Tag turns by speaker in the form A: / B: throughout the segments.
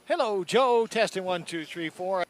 A: Hello, Joe. Testing 1, 2, 3, 4.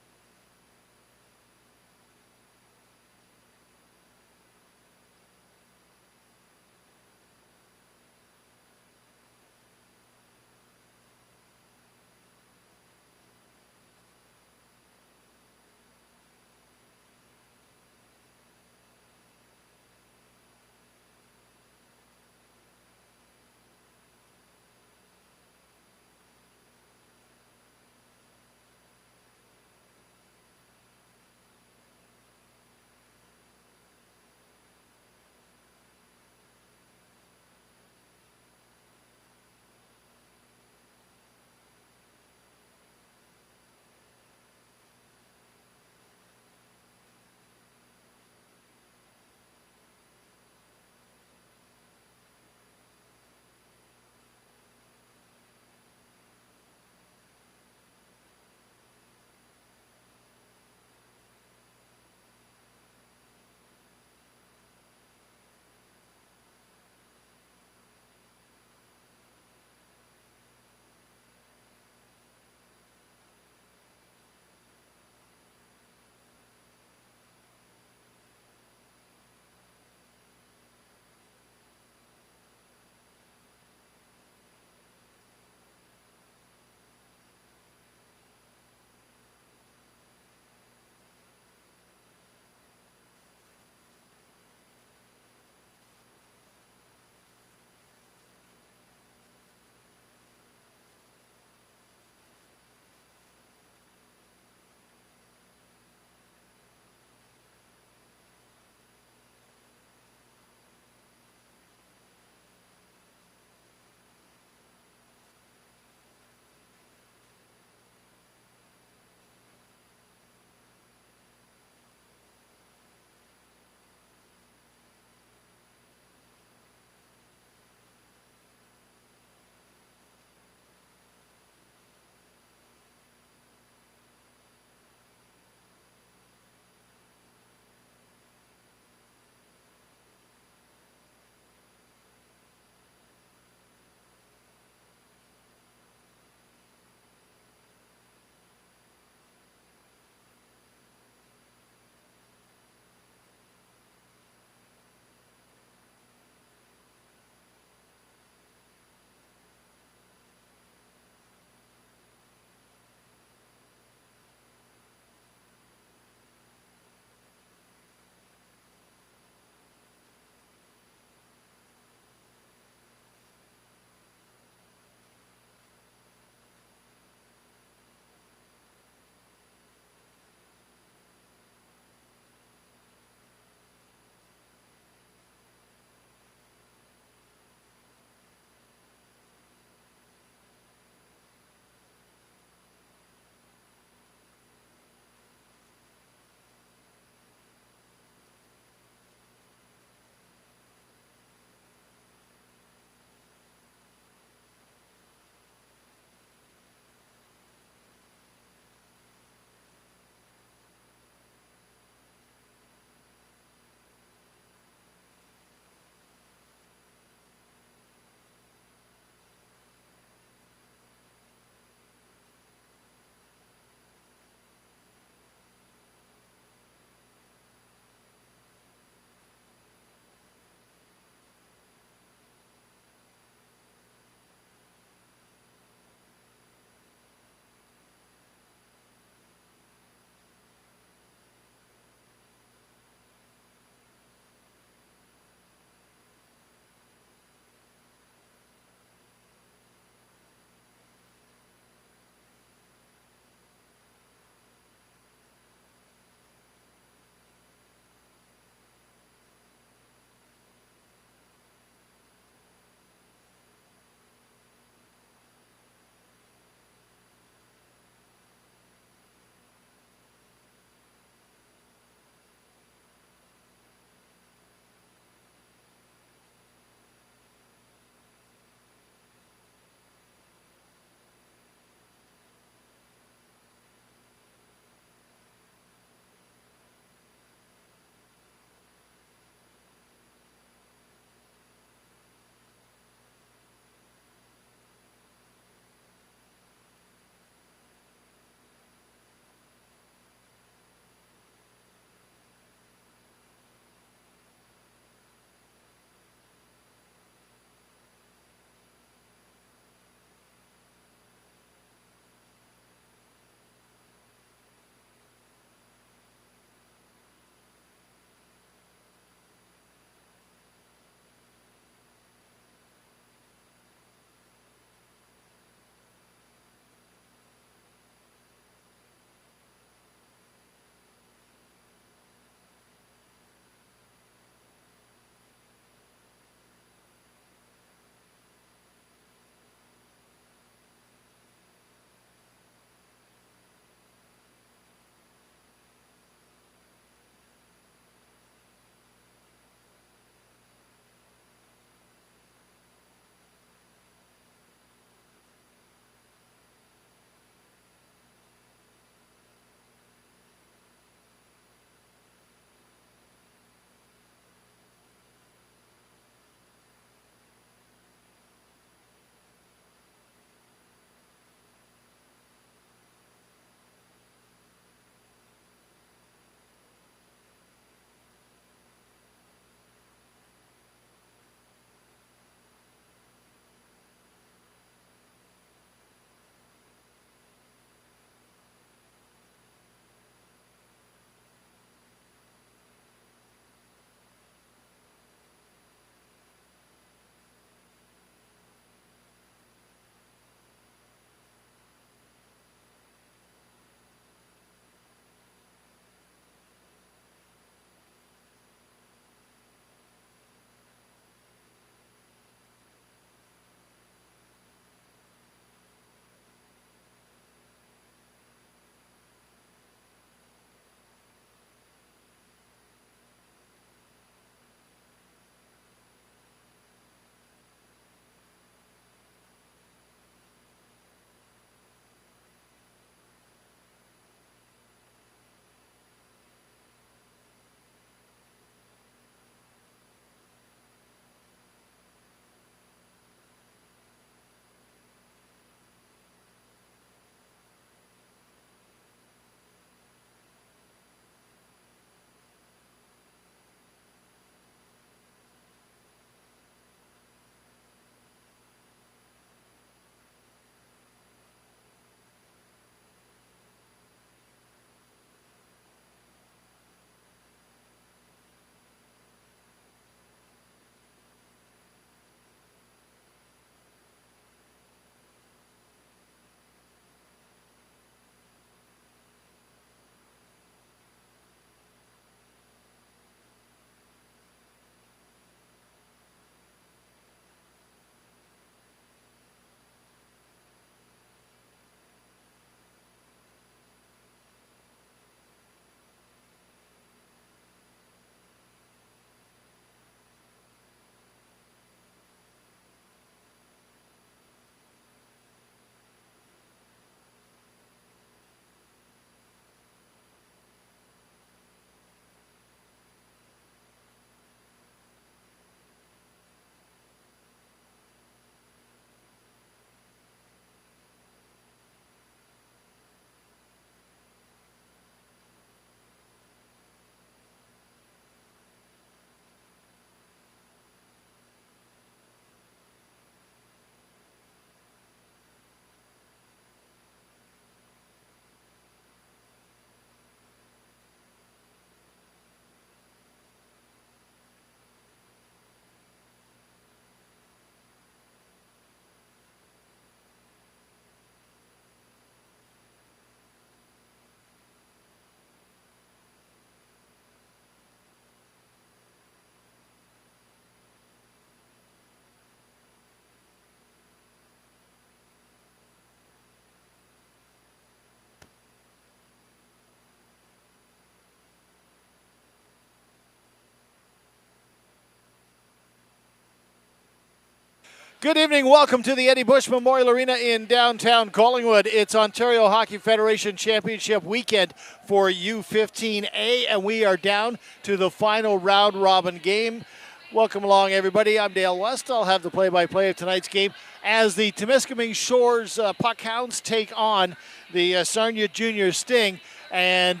A: Good evening. Welcome to the Eddie Bush Memorial Arena in downtown Collingwood. It's Ontario Hockey Federation Championship weekend for U15A, and we are down to the final round-robin game. Welcome along, everybody. I'm Dale West. I'll have the play-by-play of tonight's game as the Temiskaming Shores Puckhounds take on the Sarnia Junior Sting. And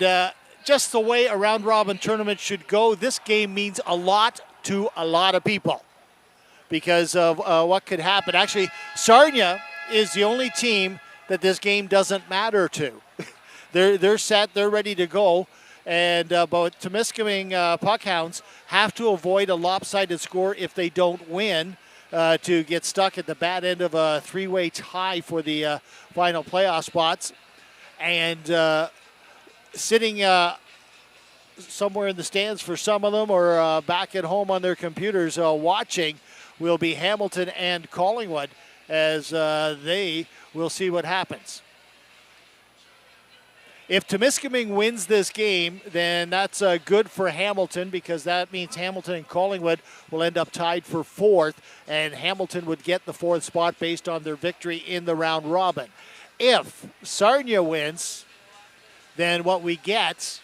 A: just the way a round-robin tournament should go, this game means a lot to a lot of people because of what could happen. Actually, Sarnia is the only team that this game doesn't matter to. They're set, they're ready to go. And but Temiskaming Puckhounds have to avoid a lopsided score if they don't win to get stuck at the bad end of a three-way tie for the final playoff spots. And sitting somewhere in the stands for some of them or back at home on their computers watching will be Hamilton and Collingwood as they will see what happens. If Temiskaming wins this game, then that's good for Hamilton because that means Hamilton and Collingwood will end up tied for fourth, and Hamilton would get the fourth spot based on their victory in the round robin. If Sarnia wins, then what we get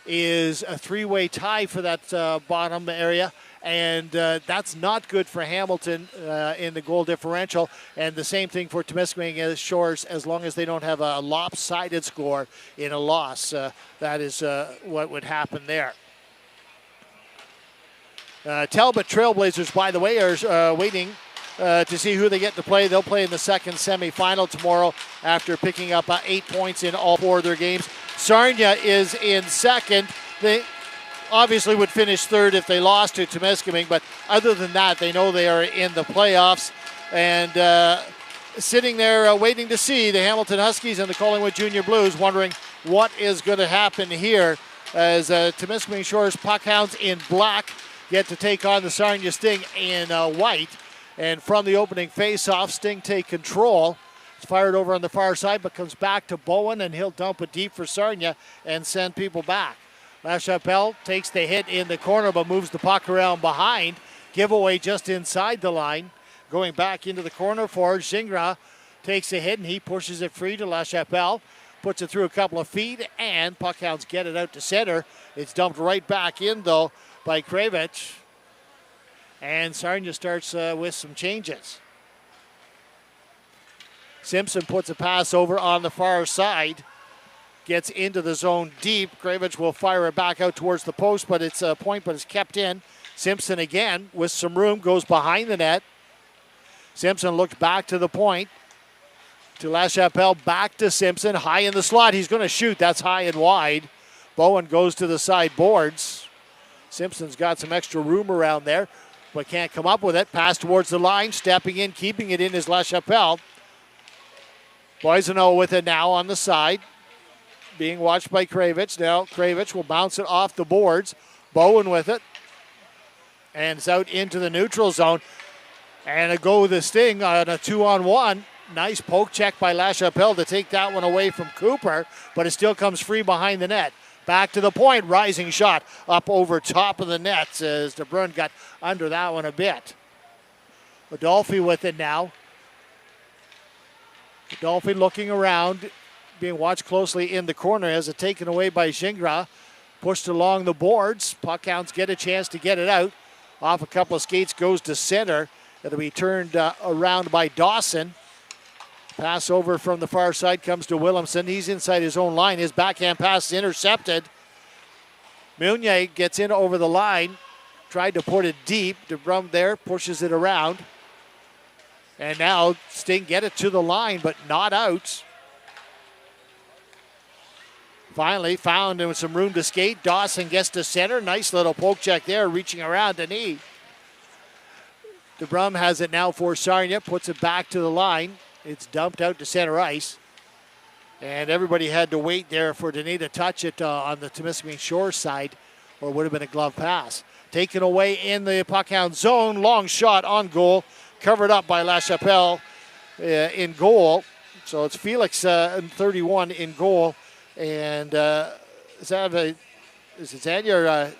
A: is a three-way tie for that bottom area, and that's not good for Hamilton in the goal differential, and the same thing for Temiskaming Shores as long as they don't have a lopsided score in a loss. That is what would happen there. Talbot Trailblazers, by the way, are waiting to see who they get to play. They'll play in the second semifinal tomorrow after picking up 8 points in all four of their games. Sarnia is in second. They obviously would finish third if they lost to Temiskaming, but other than that, they know they are in the playoffs. And sitting there waiting to see the Hamilton Huskies and the Collingwood Junior Blues, wondering what is going to happen here as Temiskaming Shores Puckhounds in black get to take on the Sarnia Sting in white. And from the opening face-off, Sting take control. It's fired over on the far side, but comes back to Bowen, and he'll dump it deep for Sarnia and send people back. LaChapelle takes the hit in the corner, but moves the puck around behind. Giveaway just inside the line. Going back into the corner for Gingras. Takes a hit, and he pushes it free to LaChapelle. Puts it through a couple of feet, and Puckhounds get it out to center. It's dumped right back in, though, by Kravich. And Sarnia starts with some changes. Simpson puts a pass over on the far side. Gets into the zone deep. Kravich will fire it back out towards the post, but it's a point, but it's kept in. Simpson again with some room, goes behind the net. Simpson looks back to the point. To LaChapelle, back to Simpson. High in the slot. He's going to shoot. That's high and wide. Bowen goes to the side boards. Simpson's got some extra room around there, but can't come up with it. Pass towards the line. Stepping in, keeping it in is LaChapelle. Boiseau with it now on the side. Being watched by Kravich. Now Kravich will bounce it off the boards. Bowen with it. And it's out into the neutral zone. And a go with the Sting on a 2-on-1. Nice poke check by LaChapelle to take that one away from Cooper. But it still comes free behind the net. Back to the point. Rising shot up over top of the net as DeBrun got under that one a bit. Adolphe with it now. Adolphe looking around. Being watched closely in the corner as it taken away by Gingras. Pushed along the boards. Puckhounds get a chance to get it out. Off a couple of skates, goes to center. It'll be turned around by Dawson. Pass over from the far side comes to Williamson. He's inside his own line. His backhand pass is intercepted. Meunier gets in over the line. Tried to put it deep. DeBrum there pushes it around. And now Sting get it to the line, but not out. Finally found with some room to skate. Dawson gets to center. Nice little poke check there, reaching around Denis. DeBrum has it now for Sarnia. Puts it back to the line. It's dumped out to center ice. And everybody had to wait there for Denis to touch it on the Temiskaming Shores side, or it would have been a glove pass. Taken away in the Puckhound zone. Long shot on goal. Covered up by LaChapelle in goal. So it's Felix 31 in goal. And is it Zanya or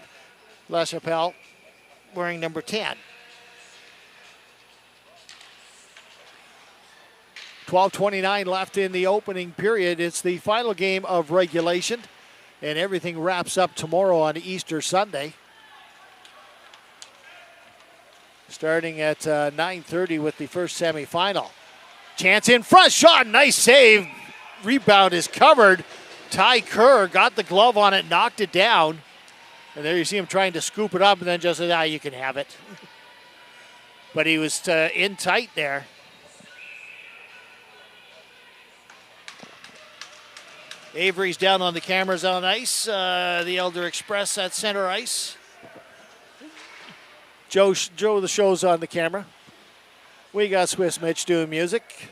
A: LaChapelle wearing number 10? 12:29 left in the opening period. It's the final game of regulation, and everything wraps up tomorrow on Easter Sunday. Starting at 9:30 with the first semifinal. Chance in front, shot, nice save. Rebound is covered. Ty Kerr got the glove on it, knocked it down. And there you see him trying to scoop it up and then just said, you can have it. But he was in tight there. Avery's down on the cameras on ice. The Elder Express at center ice. Joe, the show's on the camera. We got Swiss Mitch doing music.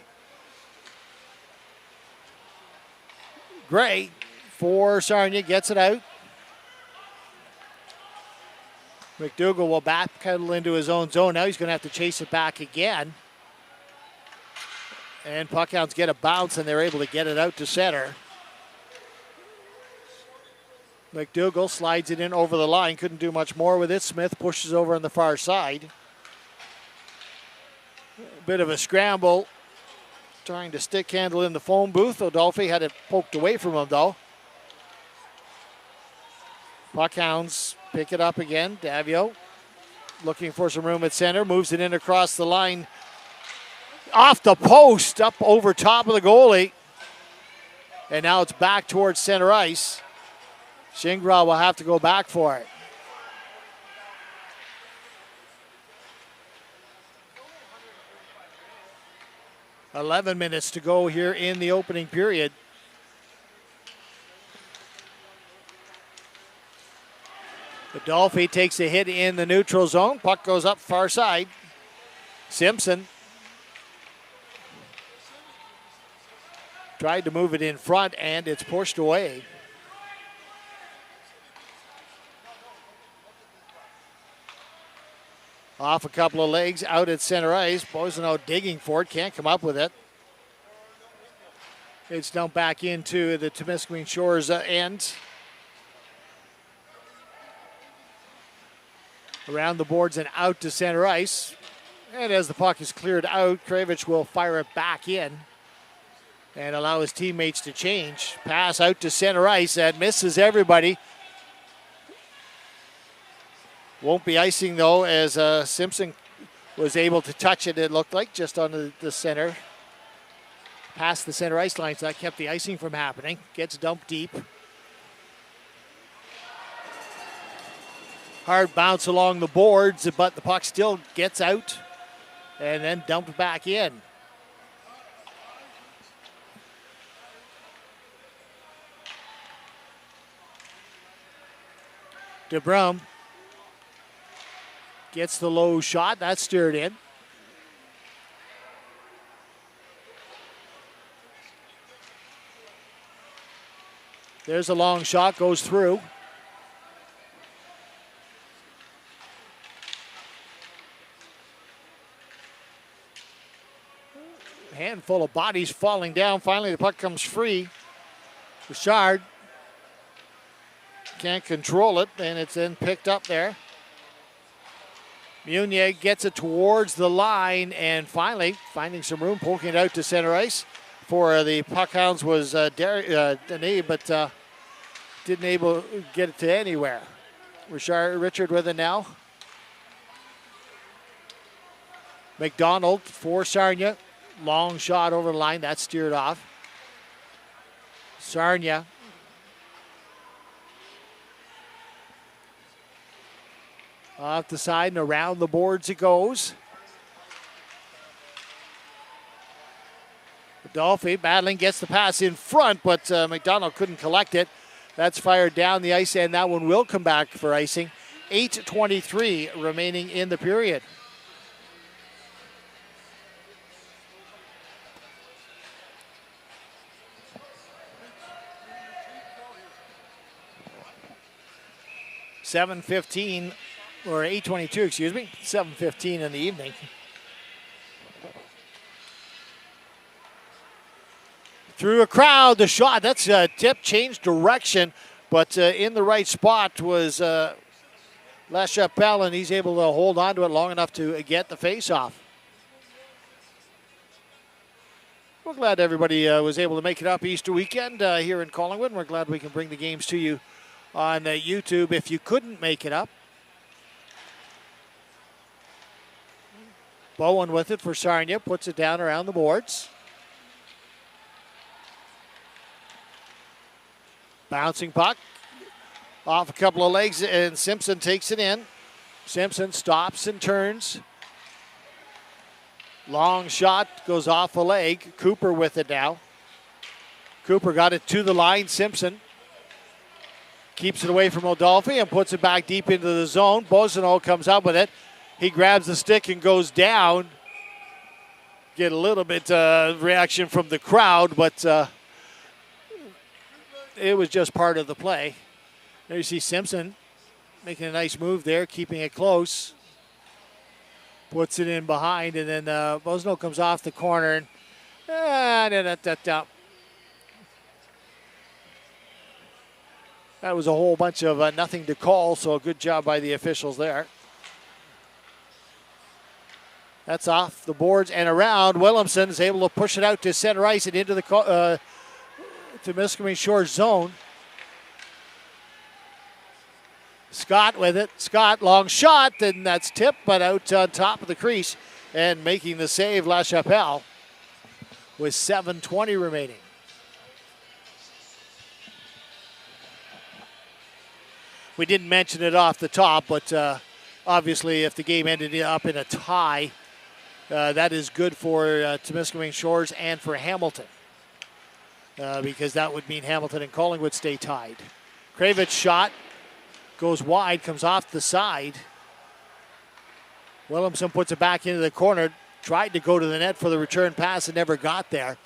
A: Gray for Sarnia gets it out. McDougall will backpedal into his own zone. Now he's going to have to chase it back again. And Puckhounds get a bounce, and they're able to get it out to center. McDougall slides it in over the line. Couldn't do much more with it. Smith pushes over on the far side. A bit of a scramble. Trying to stick handle in the phone booth. Odolphe had it poked away from him, though. Puckhounds pick it up again. Davio looking for some room at center. Moves it in across the line. Off the post. Up over top of the goalie. And now it's back towards center ice. Shingra will have to go back for it. "11 minutes to go here in the opening period. Adolphe takes a hit in the neutral zone. Puck goes up far side. Simpson tried to move it in front, and it's pushed away. Off a couple of legs, out at center ice. Boisano digging for it, can't come up with it. It's dumped back into the Temiskaming Shores end. Around the boards and out to center ice. And as the puck is cleared out, Kravich will fire it back in and allow his teammates to change. Pass out to center ice. That misses everybody. Won't be icing, though, as Simpson was able to touch it, it looked like, just on the center. Past the center ice line, so that kept the icing from happening. Gets dumped deep. Hard bounce along the boards, but the puck still gets out and then dumped back in. DeBrum gets the low shot. That's steered in. There's a long shot, goes through. Handful of bodies falling down. Finally, the puck comes free. Bouchard can't control it, and it's then picked up there. Munier gets it towards the line, and finally finding some room, poking it out to center ice. For the Puckhounds was Dene, but didn't able to get it to anywhere. Richard with it now. McDonald for Sarnia. Long shot over the line. That's steered off. Sarnia. Off the side and around the boards it goes. Adolphe battling, gets the pass in front, but McDonald couldn't collect it. That's fired down the ice, and that one will come back for icing. 8:23 remaining in the period. .7:15, or 8:22, excuse me. 7:15 in the evening. Through a crowd, the shot, that's a tip, changed direction, but in the right spot was LaChapelle, and he's able to hold on to it long enough to get the face-off. We're glad everybody was able to make it up Easter weekend here in Collingwood. We're glad we can bring the games to you on YouTube if you couldn't make it up. Bowen with it for Sarnia, puts it down around the boards. Bouncing puck off a couple of legs, and Simpson takes it in. Simpson stops and turns. Long shot goes off a leg. Cooper with it now. Cooper got it to the line. Simpson keeps it away from Odolphe and puts it back deep into the zone. Boisseneau comes up with it. He grabs the stick and goes down. Get a little bit reaction from the crowd, but it was just part of the play. There you see Simpson making a nice move there, keeping it close. Puts it in behind, and then Boisseneau comes off the corner. That was a whole bunch of nothing to call, so a good job by the officials there. That's off the boards and around. Williamson is able to push it out to center ice and into the Temiskaming Shores zone. Scott with it. Scott, long shot, and that's tipped, but out on top of the crease. And making the save, LaChapelle, with 7:20 remaining. We didn't mention it off the top, but obviously if the game ended up in a tie, that is good for Temiskaming Shores and for Hamilton. Because that would mean Hamilton and Collingwood stay tied. Kravitz shot. Goes wide, comes off the side. Williamson puts it back into the corner. Tried to go to the net for the return pass and never got there.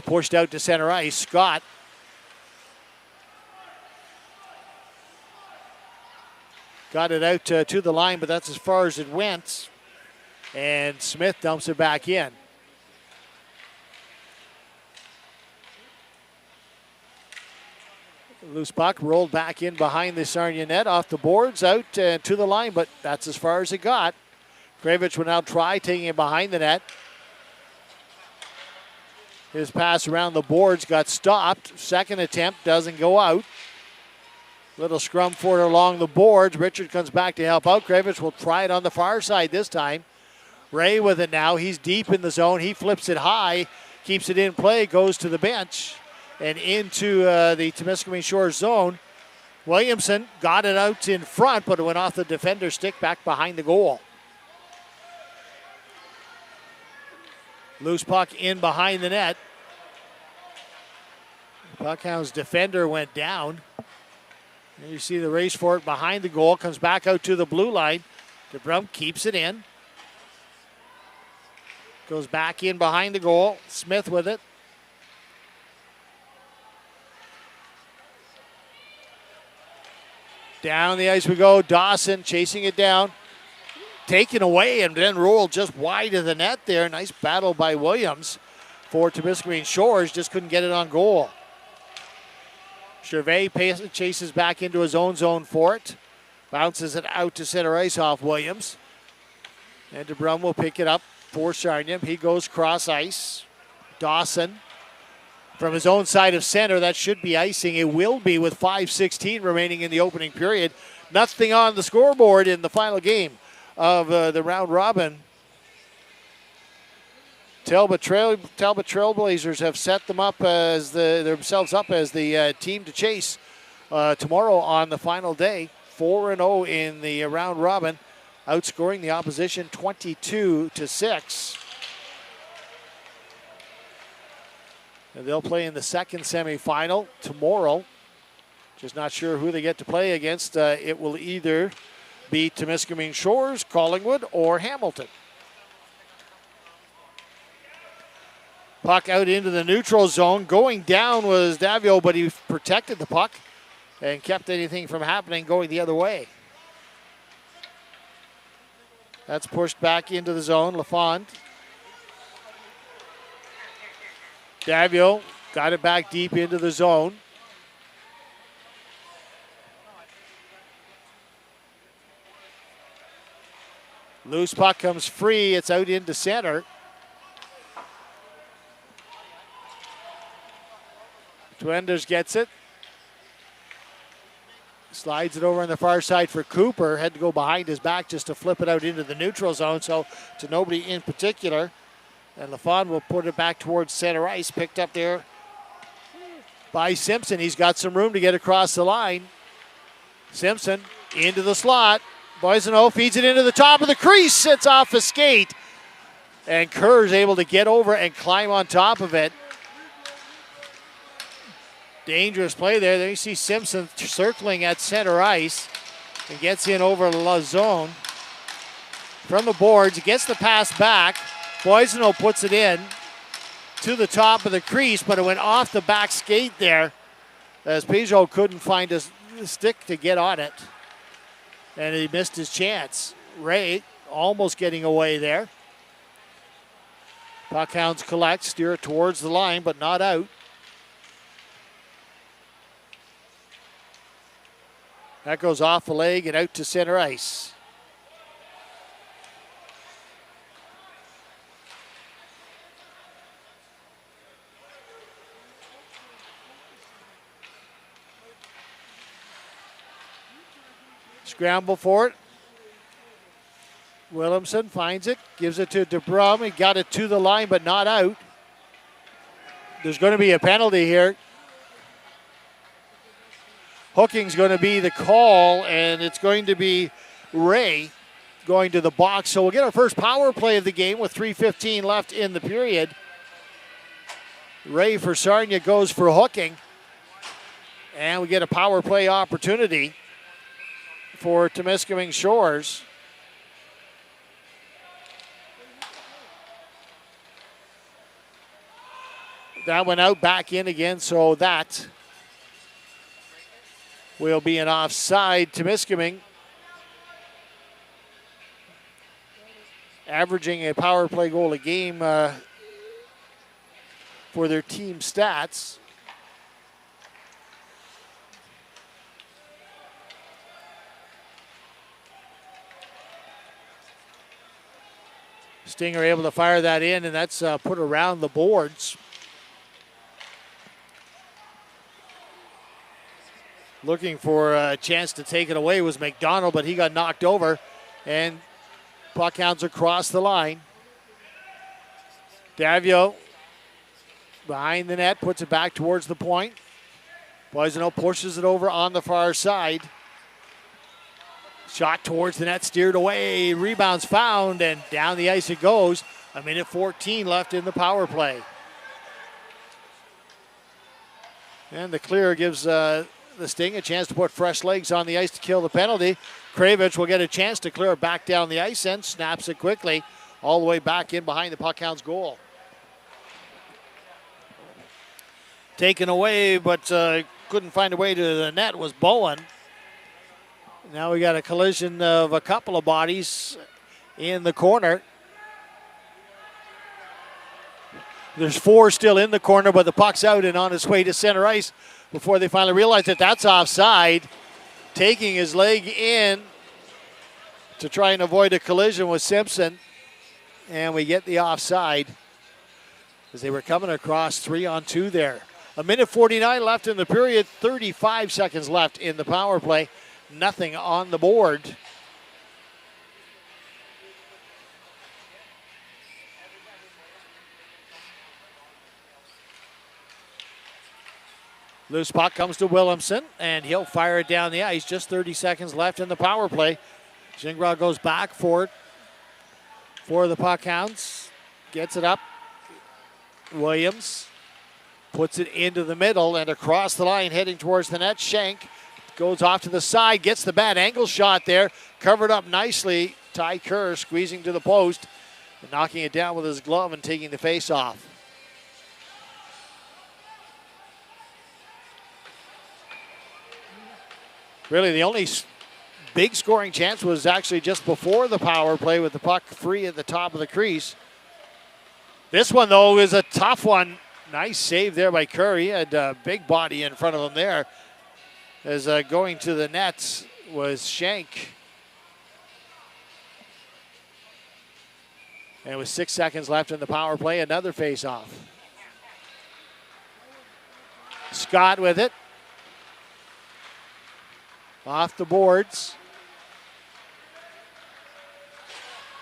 A: Pushed out to center ice. Scott got it out to the line, but that's as far as it went. And Smith dumps it back in. Loose puck rolled back in behind the Sarnia net, off the boards, out to the line, but that's as far as it got. Kravitz will now try taking it behind the net. His pass around the boards got stopped. Second attempt doesn't go out. Little scrum for it along the boards. Richard comes back to help out. Kravitz will try it on the far side this time. Ray with it now. He's deep in the zone. He flips it high, keeps it in play, goes to the bench. And into the Temiskaming Shores zone. Williamson got it out in front, but it went off the defender's stick back behind the goal. Loose puck in behind the net. Buckhound's defender went down. And you see the race for it behind the goal. Comes back out to the blue line. DeBrum keeps it in. Goes back in behind the goal. Smith with it. Down the ice we go. Dawson chasing it down. Taken away and then rolled just wide of the net there. Nice battle by Williams for Temiskaming Shores. Just couldn't get it on goal. Gervais chases back into his own zone for it. Bounces it out to center ice off Williams. And DeBrum will pick it up for Sarnia. He goes cross ice. Dawson from his own side of center. That should be icing. It will be with 5:16 remaining in the opening period. Nothing on the scoreboard in the final game of the round robin. Talbot Trailblazers have set them up as themselves up as the team to chase tomorrow on the final day. 4-0 in the round robin, outscoring the opposition 22-6. And they'll play in the second semifinal tomorrow. Just not sure who they get to play against. It will either be Temiskaming Shores, Collingwood, or Hamilton. Puck out into the neutral zone. Going down was Davio, but he protected the puck and kept anything from happening going the other way. That's pushed back into the zone. Lafond. Davio got it back deep into the zone. Loose puck comes free. It's out into center. Twenders gets it. Slides it over on the far side for Cooper. Had to go behind his back just to flip it out into the neutral zone, so to nobody in particular. And LaFawn will put it back towards center ice. Picked up there by Simpson. He's got some room to get across the line. Simpson into the slot. Boisano feeds it into the top of the crease. Sits off a skate. And Kerr's able to get over and climb on top of it. Dangerous play there. There you see Simpson circling at center ice and gets in over La Zone. From the boards, gets the pass back. Boisano puts it in to the top of the crease, but it went off the back skate there as Peugeot couldn't find a stick to get on it. And he missed his chance. Ray almost getting away there. Puckhounds collect, steer it towards the line, but not out. That goes off the leg and out to center ice. Scramble for it. Williamson finds it, gives it to DeBrum. He got it to the line, but not out. There's going to be a penalty here. Hooking's going to be the call, and it's going to be Ray going to the box. So we'll get our first power play of the game with 3:15 left in the period. Ray for Sarnia goes for hooking. And we get a power play opportunity for Temiskaming Shores. That went out, back in again, so that will be an offside. Temiskaming averaging a power play goal a game for their team stats. Stinger able to fire that in, and that's put around the boards. Looking for a chance to take it away was McDonald, but he got knocked over, and Puckhounds across the line. Davio behind the net, puts it back towards the point. Boisano pushes it over on the far side. Shot towards the net, steered away, rebounds found, and down the ice it goes. 1:14 left in the power play. And the clear gives the Sting a chance to put fresh legs on the ice to kill the penalty. Kravich will get a chance to clear it back down the ice and snaps it quickly all the way back in behind the Puckhounds goal. Taken away, but couldn't find a way to the net was Bowen. Now we got a collision of a couple of bodies in the corner. There's four still in the corner, but the puck's out and on its way to center ice before they finally realize that that's offside. Taking his leg in to try and avoid a collision with Simpson. And we get the offside as they were coming across 3-on-2 there. 1:49 left in the period, 35 seconds left in the power play. Nothing on the board. Loose puck comes to Williamson, and he'll fire it down the ice. Just 30 seconds left in the power play. Gingras goes back for it for the Puckhounds. Gets it up. Williams puts it into the middle and across the line heading towards the net. Schenk goes off to the side, gets the bad angle shot there. Covered up nicely. Ty Kerr squeezing to the post and knocking it down with his glove and taking the face off. Really, the only big scoring chance was actually just before the power play with the puck free at the top of the crease. This one, though, is a tough one. Nice save there by Curry. He had a big body in front of him there. As going to the nets was Schenk. And with 6 seconds left in the power play, another face-off. Scott with it. Off the boards.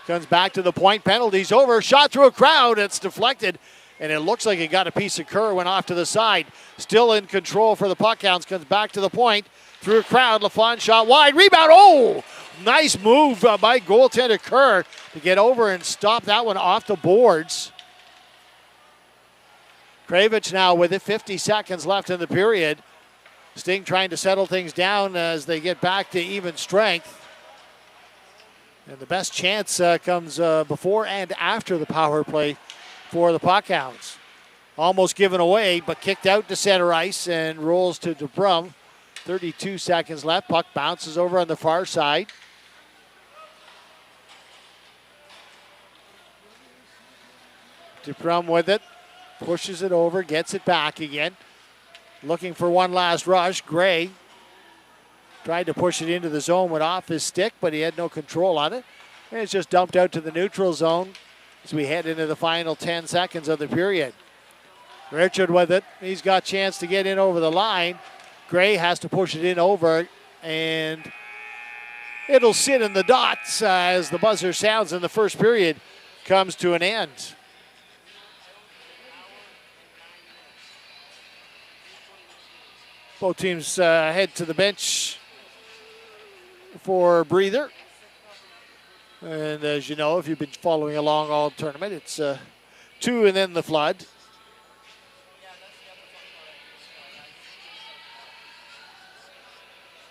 A: Comes back to the point. Penalty's over. Shot through a crowd. It's deflected. And it looks like it got a piece of Kerr. Went off to the side. Still in control for the Puckhounds. Comes back to the point. Through a crowd. LaFawn shot wide. Rebound. Oh! Nice move by goaltender Kerr to get over and stop that one off the boards. Kravich now with it. 50 seconds left in the period. Sting trying to settle things down as they get back to even strength. And the best chance comes before and after the power play for the Puckhounds. Almost given away, but kicked out to center ice and rolls to DeBrum. 32 seconds left. Puck bounces over on the far side. DeBrum with it. Pushes it over, gets it back again. Looking for one last rush. Gray tried to push it into the zone, went off his stick, but he had no control on it. And it's just dumped out to the neutral zone as we head into the final 10 seconds of the period. Richard with it. He's got a chance to get in over the line. Gray has to push it in over, and it'll sit in the dots as the buzzer sounds and the first period comes to an end. Both teams head to the bench for a breather. And as you know, if you've been following along all tournament, it's 2 and then the flood.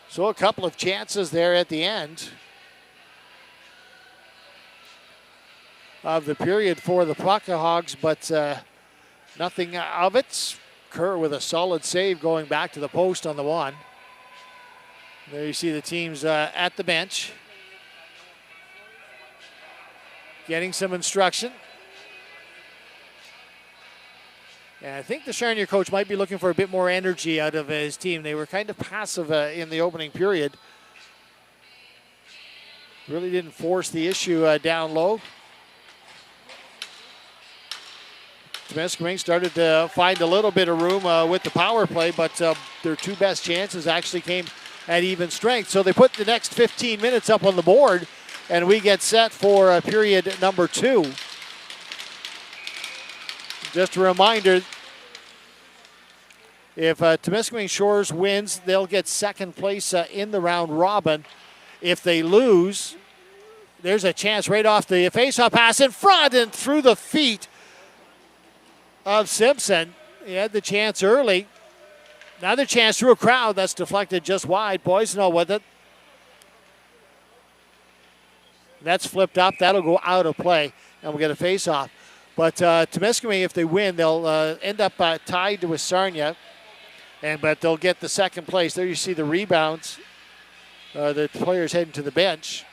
A: So a couple of chances there at the end of the period for the Puckhogs, but nothing of it. Kerr with a solid save going back to the post on the one. There you see the teams at the bench getting some instruction. And I think the Sarnia coach might be looking for a bit more energy out of his team. They were kind of passive in the opening period. Really didn't force the issue down low. Temiskaming started to find a little bit of room with the power play, but their 2 best chances actually came at even strength. So they put the next 15 minutes up on the board, and we get set for period number 2. Just a reminder, if Temiskaming Shores wins, they'll get second place in the round robin. If they lose, there's a chance right off the face-off pass in front and through the feet of Simpson. He had the chance early. Another chance through a crowd that's deflected just wide. Boisno with it. That's flipped up. That'll go out of play, and we'll get a face-off. But Temiskaming, if they win, they'll end up tied with Sarnia, but they'll get the second place. There you see the rebounds. The players heading to the bench.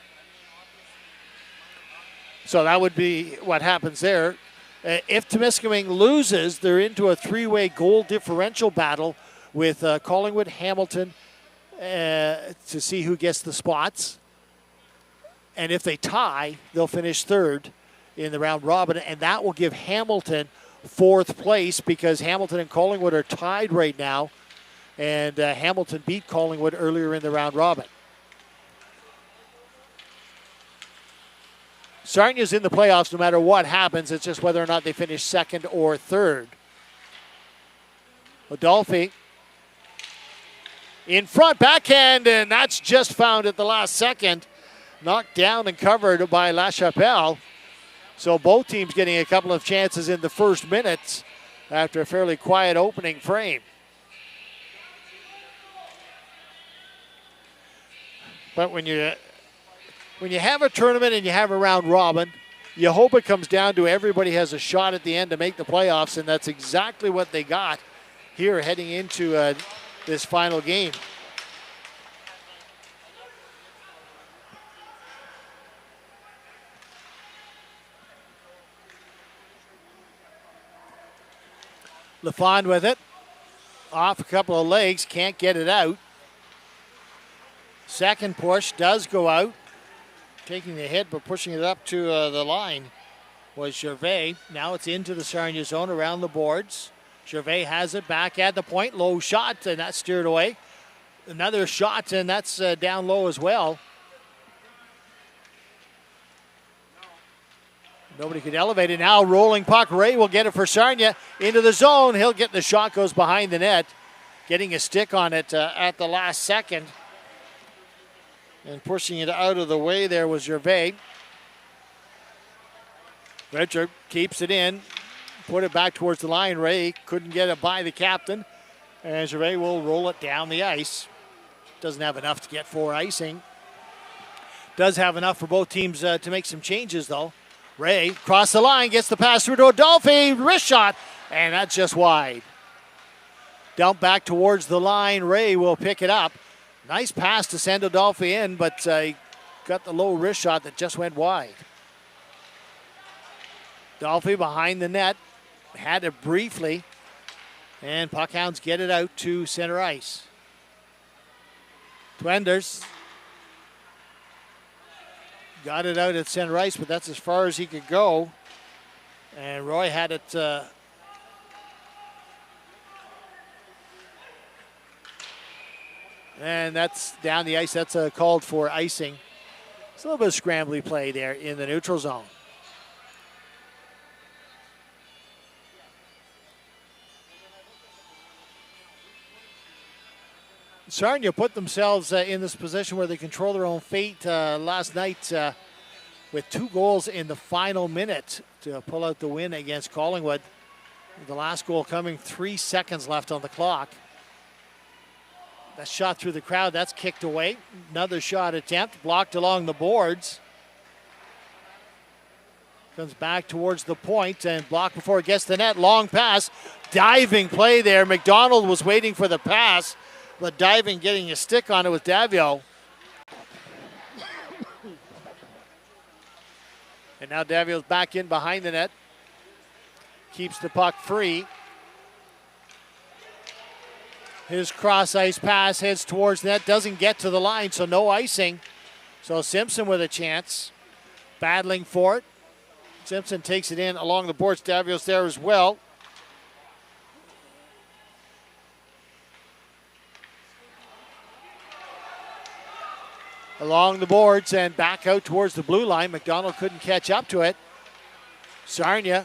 A: So that would be what happens there. If Temiskaming loses, they're into a 3-way goal differential battle with Collingwood, Hamilton, to see who gets the spots. And if they tie, they'll finish 3rd in the round robin, and that will give Hamilton 4th place because Hamilton and Collingwood are tied right now, and Hamilton beat Collingwood earlier in the round robin. Sarnia's in the playoffs no matter what happens. It's just whether or not they finish 2nd or 3rd. Adolphe in front, backhand, and that's just found at the last second. Knocked down and covered by LaChapelle. So both teams getting a couple of chances in the first minutes after a fairly quiet opening frame. But when you have a tournament and you have a round robin, you hope it comes down to everybody has a shot at the end to make the playoffs, and that's exactly what they got here heading into this final game. LaFawn with it. Off a couple of legs, can't get it out. Second push does go out. Taking the hit, but pushing it up to the line was Gervais. Now it's into the Sarnia zone around the boards. Gervais has it back at the point. Low shot, and that's steered away. Another shot, and that's down low as well. Nobody could elevate it. Now rolling puck. Ray will get it for Sarnia into the zone. He'll get the shot, goes behind the net. Getting a stick on it at the last second. And pushing it out of the way there was Gervais. Richard keeps it in. Put it back towards the line. Ray couldn't get it by the captain. And Gervais will roll it down the ice. Doesn't have enough to get for icing. Does have enough for both teams to make some changes, though. Ray across the line, gets the pass through to Adolphe. Wrist shot, and that's just wide. Dump back towards the line. Ray will pick it up. Nice pass to send Adolphe in, but he got the low wrist shot that just went wide. Adolphe behind the net. Had it briefly. And Puckhounds get it out to center ice. Twenders got it out at center ice, but that's as far as he could go. And Roy had it and that's down the ice. That's called for icing. It's a little bit of scrambly play there in the neutral zone. Sarnia put themselves in this position where they control their own fate last night with 2 goals in the final minute to pull out the win against Collingwood. The last goal coming 3 seconds left on the clock. That shot through the crowd, that's kicked away. Another shot attempt, blocked along the boards. Comes back towards the point and blocked before it gets the net. Long pass, diving play there. McDonald was waiting for the pass, but diving, getting a stick on it with Davio. And now Davio's back in behind the net. Keeps the puck free. His cross ice pass heads towards the net, doesn't get to the line, so no icing. So Simpson with a chance, battling for it. Simpson takes it in along the boards. Davio's there as well. Along the boards and back out towards the blue line. McDonald couldn't catch up to it. Sarnia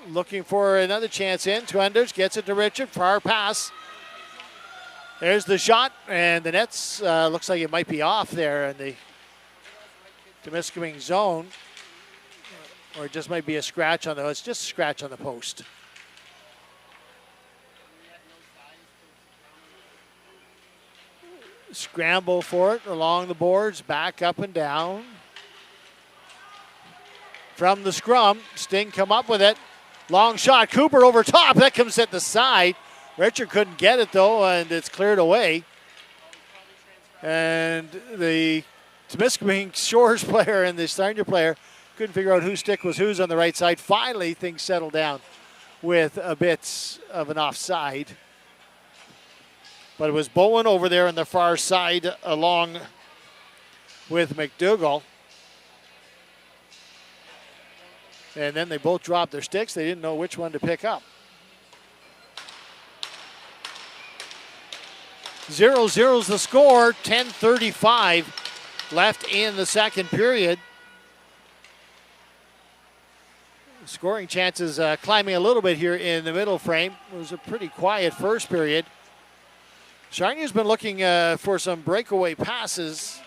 A: looking for another chance in. Twenders gets it to Richard. Far pass. There's the shot, and the net's looks like it might be off there in the Temiskaming zone. Or it just might be a scratch on the, it's just a scratch on the post. Scramble for it along the boards, back up and down. From the scrum, Sting come up with it. Long shot, Cooper over top, that comes at the side. Richard couldn't get it though, and it's cleared away. And the Temiskaming Shores player and the Sarnia player couldn't figure out whose stick was whose on the right side. Finally, things settled down with a bit of an offside. But it was Bowen over there on the far side along with McDougall. And then they both dropped their sticks. They didn't know which one to pick up. 0-0 is the score. 10:35 left in the second period. Scoring chances climbing a little bit here in the middle frame. It was a pretty quiet first period. Sarnia's been looking for some breakaway passes,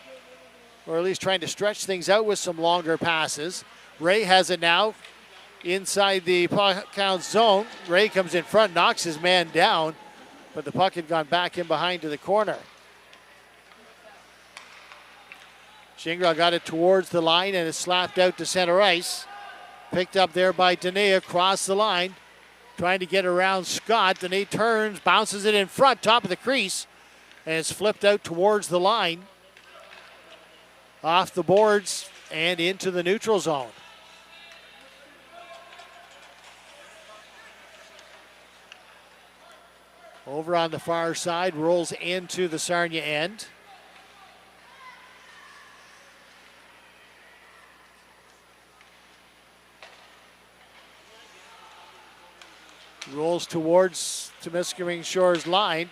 A: or at least trying to stretch things out with some longer passes. Ray has it now inside the puck count zone. Ray comes in front, knocks his man down, but the puck had gone back in behind to the corner. Shingrel got it towards the line and is slapped out to center ice. Picked up there by Dene across the line. Trying to get around Scott. Dene turns, bounces it in front, top of the crease, and it's flipped out towards the line. Off the boards and into the neutral zone. Over on the far side, rolls into the Sarnia end. Rolls Rolls towards Temiskaming Shore's line.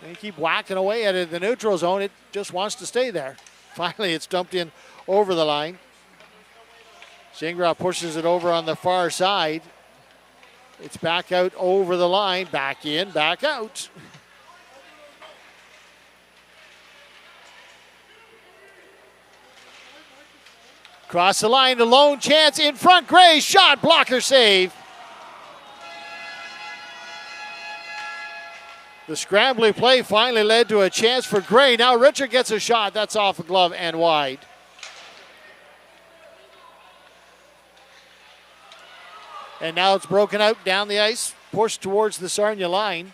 A: They keep whacking away at it in the neutral zone. It just wants to stay there. Finally, it's dumped in over the line. Gingras pushes it over on the far side. It's back out over the line, back in, back out. Cross the line, the lone chance in front. Gray shot, blocker save. The scrambling play finally led to a chance for Gray. Now Richard gets a shot. That's off a glove and wide. And now it's broken out down the ice, pushed towards the Sarnia line.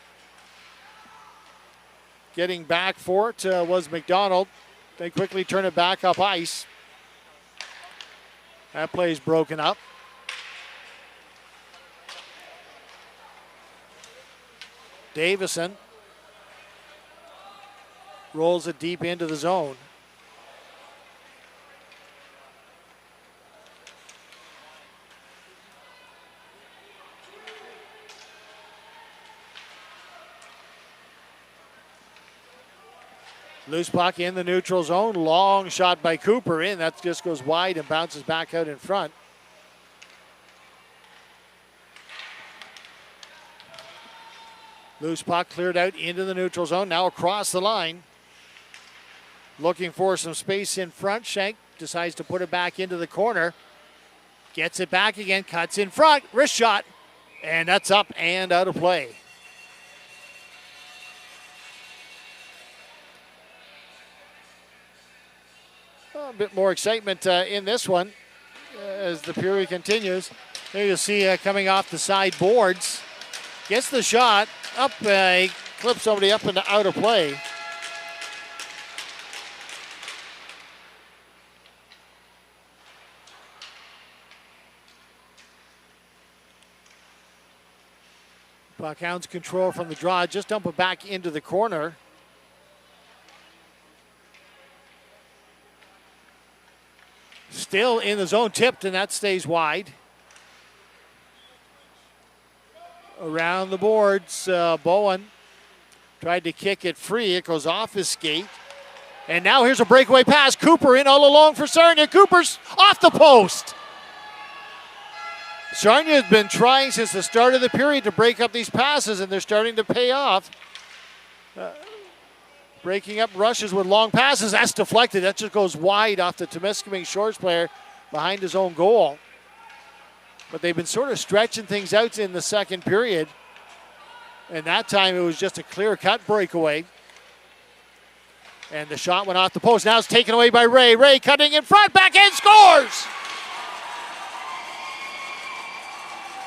A: Getting back for it was McDonald. They quickly turn it back up ice. That play's broken up. Davison rolls it deep into the zone. Loose puck in the neutral zone. Long shot by Cooper in. That just goes wide and bounces back out in front. Loose puck cleared out into the neutral zone. Now across the line. Looking for some space in front. Shank decides to put it back into the corner. Gets it back again. Cuts in front. Wrist shot. And that's up and out of play. A bit more excitement in this one as the period continues. There you'll see coming off the side boards. Gets the shot up, he clips somebody up into out of play. Puck hounds control from the draw, just dump it back into the corner. Still in the zone, tipped, and that stays wide. Around the boards, Bowen tried to kick it free. It goes off his skate. And now here's a breakaway pass. Cooper in all along for Sarnia. Cooper's off the post. Sarnia has been trying since the start of the period to break up these passes, and they're starting to pay off. Breaking up rushes with long passes. That's deflected. That just goes wide off the Temiskaming Shores player behind his own goal. But they've been sort of stretching things out in the second period. And that time it was just a clear-cut breakaway. And the shot went off the post. Now it's taken away by Ray. Ray cutting in front, backhand scores!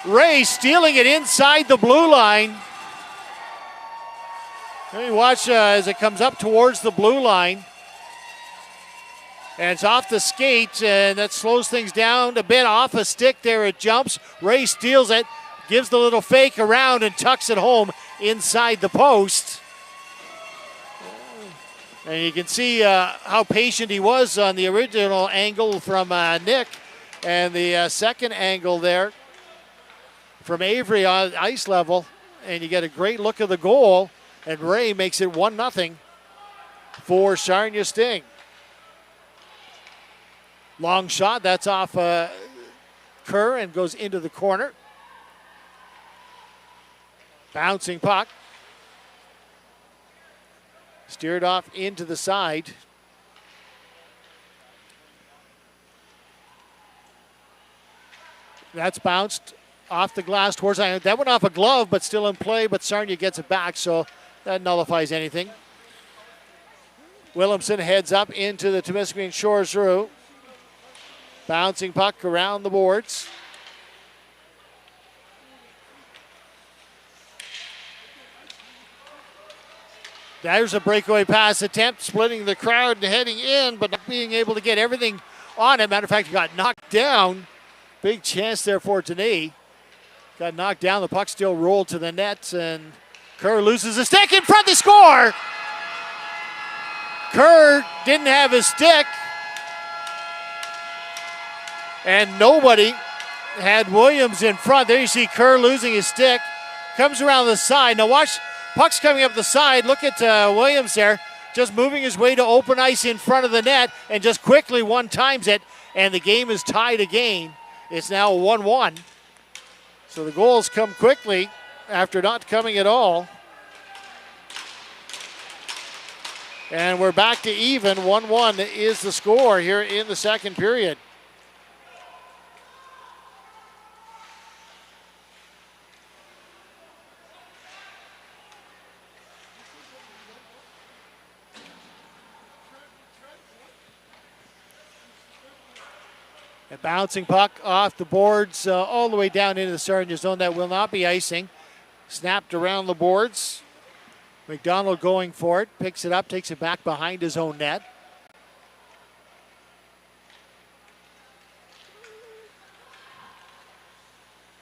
A: Ray stealing it inside the blue line. Let me watch as it comes up towards the blue line. And it's off the skate, and that slows things down a bit. Off a stick there, it jumps. Ray steals it, gives the little fake around, and tucks it home inside the post. And you can see how patient he was on the original angle from Nick. And the second angle there from Avery on ice level. And you get a great look of the goal. And Ray makes it 1-0 for Sarnia Sting. Long shot, that's off Kerr and goes into the corner. Bouncing puck. Steered off into the side. That's bounced off the glass towards that went off a glove, but still in play, but Sarnia gets it back, so that nullifies anything. Williamson heads up into the Temiskaming Shores row. Bouncing puck around the boards. There's a breakaway pass attempt, splitting the crowd and heading in, but not being able to get everything on it. Matter of fact, he got knocked down. Big chance there for Tenay. Got knocked down. The puck still rolled to the net, and Kerr loses a stick. In front, they score! Kerr didn't have his stick, and nobody had Williams in front. There you see Kerr losing his stick. comes around the side. Now watch, puck's coming up the side. Look at Williams there, just moving his way to open ice in front of the net and just quickly one-times it, and the game is tied again. It's now 1-1. So the goals come quickly after not coming at all. And we're back to even. 1-1 is the score here in the second period. A bouncing puck off the boards all the way down into the Sarnia zone. That will not be icing. Snapped around the boards. McDonald going for it. Picks it up, takes it back behind his own net.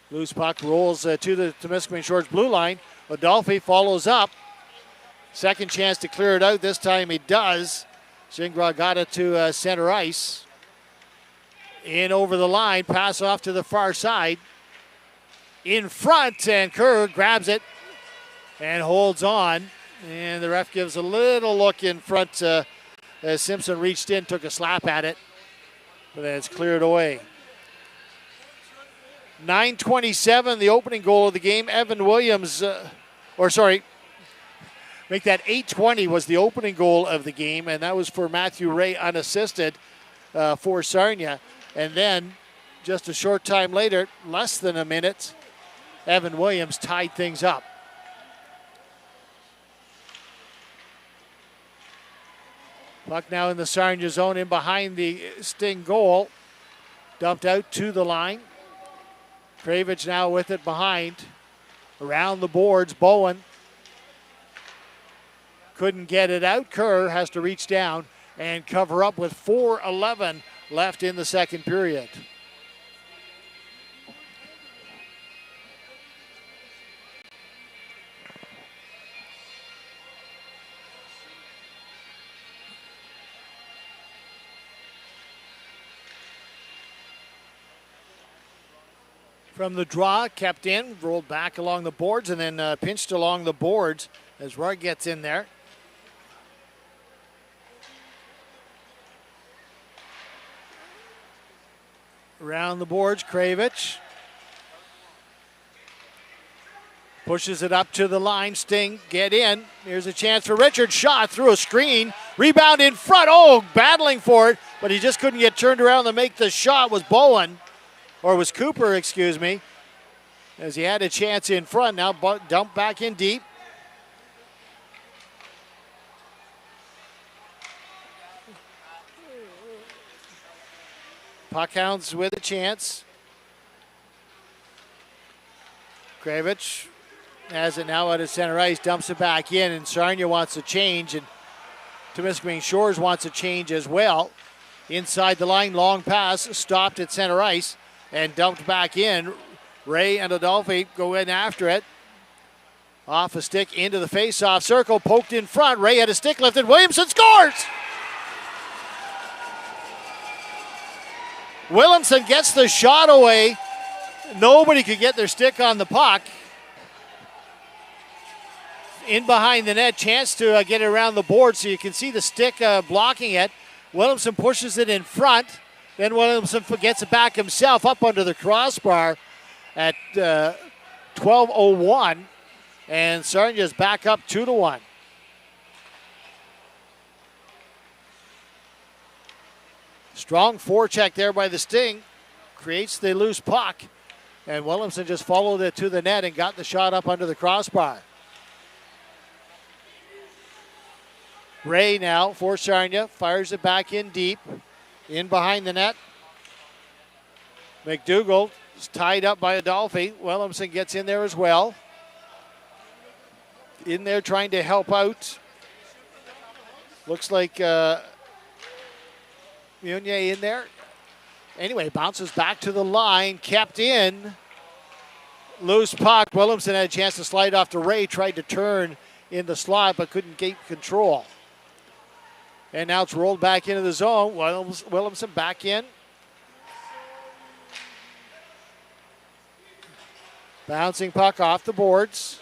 A: Loose puck rolls to the Temiskaming Shores blue line. Adolphe follows up. Second chance to clear it out. This time he does. Shingra got it to center ice. In over the line, pass off to the far side. In front, and Kerr grabs it and holds on. And the ref gives a little look in front as Simpson reached in, took a slap at it, but then it's cleared away. 9:27, the opening goal of the game. Evan Williams, make that 8:20 was the opening goal of the game, and that was for Matthew Ray unassisted for Sarnia. And then just a short time later, less than a minute, Evan Williams tied things up. Puck now in the Sarnia zone in behind the Sting goal. Dumped out to the line. Kravich now with it behind. Around the boards, Bowen. Couldn't get it out. Kerr has to reach down and cover up with 4:11 left in the second period. From the draw, kept in, rolled back along the boards, and then pinched along the boards as Roy gets in there. Around the boards, Kravich. Pushes it up to the line. Sting, get in. Here's a chance for Richard. Shot through a screen. Rebound in front. Oh, battling for it, but he just couldn't get turned around to make the shot. Was Bowen. Or was Cooper, excuse me, as he had a chance in front. Now dumped back in deep. Puckhounds with a chance. Kravich has it now out of center ice, dumps it back in, and Sarnia wants a change, and Temiskaming Shores wants a change as well. Inside the line, long pass, stopped at center ice. And dumped back in. Ray and Adolphe go in after it. Off a stick into the face-off circle, poked in front. Ray had a stick lifted. Williamson scores! Williamson gets the shot away. Nobody could get their stick on the puck. In behind the net, chance to get it around the board so you can see the stick blocking it. Williamson pushes it in front. Then Williamson gets it back himself up under the crossbar at 12:01. And Sarnia's back up 2-1. Strong forecheck there by the Sting. Creates the loose puck. And Williamson just followed it to the net and got the shot up under the crossbar. Ray now for Sarnia. Fires it back in deep. In behind the net. McDougall is tied up by Adolphe. Williamson gets in there as well. In there trying to help out. Looks like Munier in there. Anyway, bounces back to the line. Kept in. Loose puck. Williamson had a chance to slide off to Ray. Tried to turn in the slot but couldn't get control. And now it's rolled back into the zone. Williamson back in. Bouncing puck off the boards.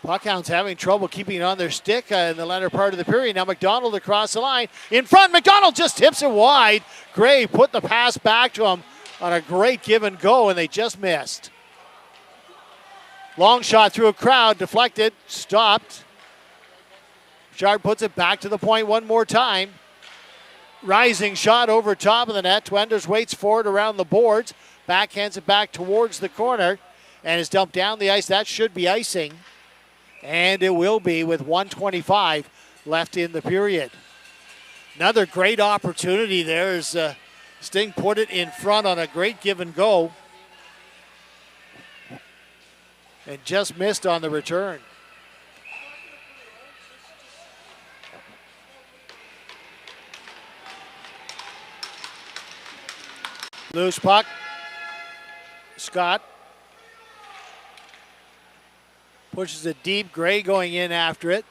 A: Puckhounds having trouble keeping it on their stick in the latter part of the period. Now McDonald across the line. In front, McDonald just tips it wide. Gray put the pass back to him on a great give and go, and they just missed. Long shot through a crowd, deflected, stopped. Chard puts it back to the point one more time. Rising shot over top of the net. Twenders waits for it around the boards. Backhands it back towards the corner and is dumped down the ice. That should be icing. And it will be with 1:25 left in the period. Another great opportunity there as Sting put it in front on a great give and go. And just missed on the return. Loose puck. Scott pushes it deep. Gray going in after it.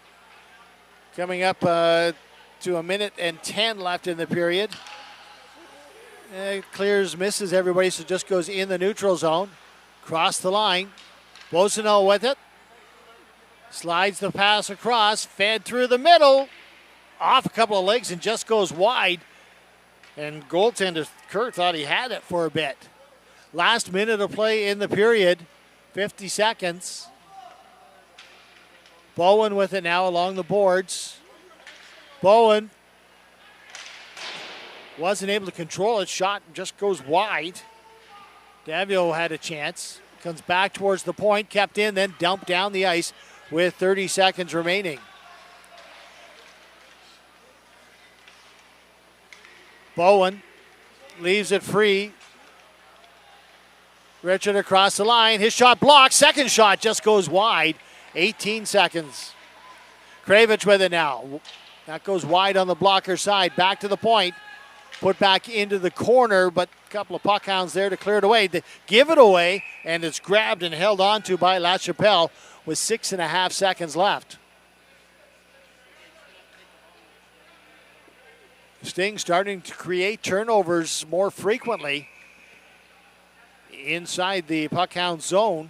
A: Coming up to 1:10 left in the period. Clears, misses everybody, so just goes in the neutral zone. Cross the line. Boissonneau with it. Slides the pass across. Fed through the middle. Off a couple of legs and just goes wide. And goaltender Kurt thought he had it for a bit. Last minute of play in the period. 50 seconds. Bowen with it now along the boards. Bowen wasn't able to control it. Shot just goes wide. Davio had a chance. Comes back towards the point. Kept in, then dumped down the ice with 30 seconds remaining. Bowen leaves it free. Richard across the line. His shot blocked. Second shot just goes wide. 18 seconds. Kravich with it now. That goes wide on the blocker side. Back to the point. Put back into the corner, but a couple of puckhounds there to clear it away. They give it away, and it's grabbed and held onto by LaChapelle with 6.5 seconds left. Sting starting to create turnovers more frequently inside the puckhound zone.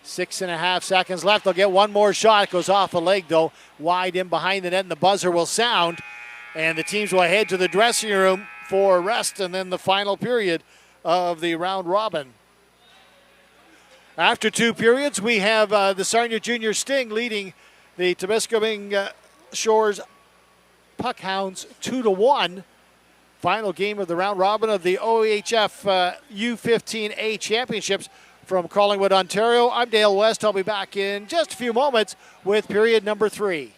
A: 6.5 seconds left. They'll get one more shot. It goes off a leg, though. Wide in behind the net, and the buzzer will sound. And the teams will head to the dressing room for rest and then the final period of the round robin. After two periods, we have the Sarnia Junior Sting leading the Temiskaming Shores Puckhounds 2-1. Final game of the round robin of the OHF U15A Championships. From Collingwood, Ontario, I'm Dale West. I'll be back in just a few moments with period number 3.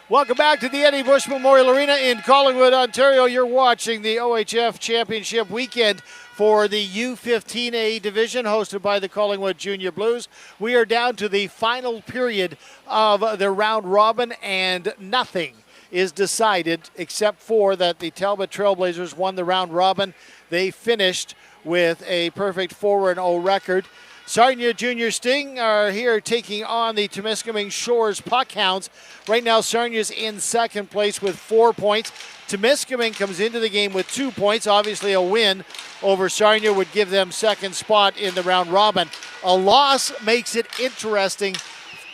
A: Welcome back to the Eddie Bush Memorial Arena in Collingwood, Ontario. You're watching the OHF Championship Weekend for the U15A division hosted by the Collingwood Junior Blues. We are down to the final period of the round robin and nothing is decided except for that the Talbot Trailblazers won the round robin. They finished with a perfect 4-0 record. Sarnia Junior Sting are here taking on the Temiskaming Shores Puckhounds. Right now, Sarnia's in second place with 4 points. Temiskaming comes into the game with 2 points. Obviously, a win over Sarnia would give them second spot in the round robin. A loss makes it interesting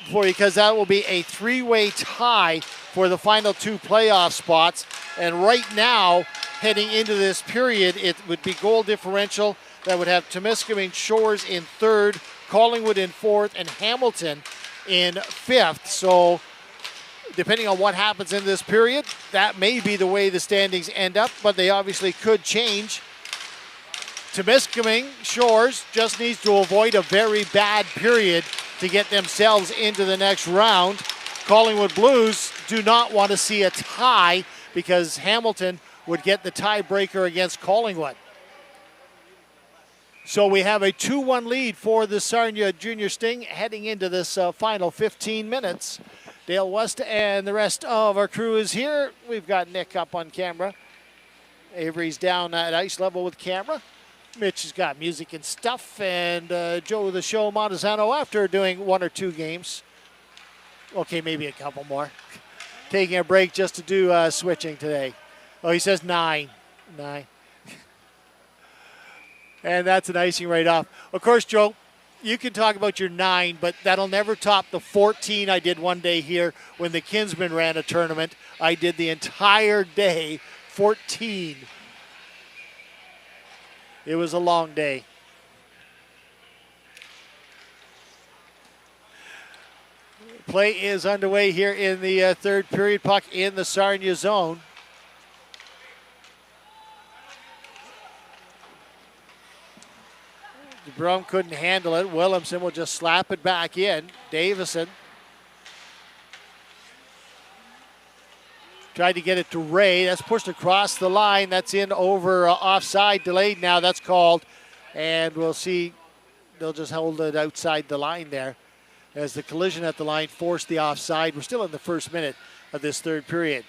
A: because that will be a three-way tie for the final 2 playoff spots. And right now, heading into this period, it would be goal differential. That would have Temiskaming Shores in third, Collingwood in fourth, and Hamilton in fifth. So depending on what happens in this period, that may be the way the standings end up, but they obviously could change. Temiskaming Shores just needs to avoid a very bad period to get themselves into the next round. Collingwood Blues do not want to see a tie because Hamilton would get the tiebreaker against Collingwood. So we have a 2-1 lead for the Sarnia Junior Sting heading into this final 15 minutes. Dale West and the rest of our crew is here. We've got Nick up on camera. Avery's down at ice level with camera. Mitch has got music and stuff. And Joe the Show Montezano, after doing 1 or 2 games, okay, maybe a couple more, taking a break just to do switching today. Oh, he says 9. And that's an icing right off. Of course, Joe, you can talk about your 9, but that'll never top the 14 I did one day here when the Kinsmen ran a tournament. I did the entire day, 14. It was a long day. Play is underway here in the third period. Puck in the Sarnia zone. DeBrum couldn't handle it. Williamson will just slap it back in. Davison tried to get it to Ray. That's pushed across the line. That's in over offside. Delayed now. That's called. And we'll see. They'll just hold it outside the line there as the collision at the line forced the offside. We're still in the first minute of this third period.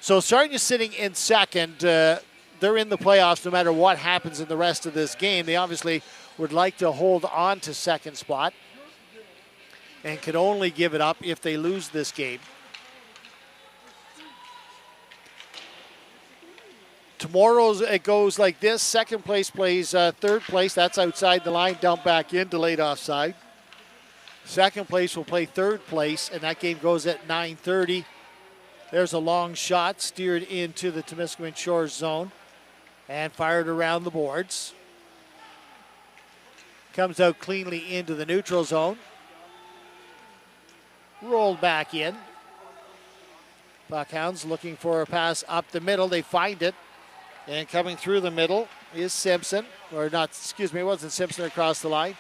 A: So Sarnia sitting in second. They're in the playoffs no matter what happens in the rest of this game. They obviously would like to hold on to second spot and can only give it up if they lose this game. Tomorrow's it goes like this. Second place plays third place. That's outside the line. Dump back in. Delayed offside. Second place will play third place, and that game goes at 9:30. There's a long shot steered into the Temiskaming Shores zone and fired around the boards. Comes out cleanly into the neutral zone. Rolled back in. Puckhounds looking for a pass up the middle. They find it. And coming through the middle is Simpson. Or not, excuse me, it wasn't Simpson across the line.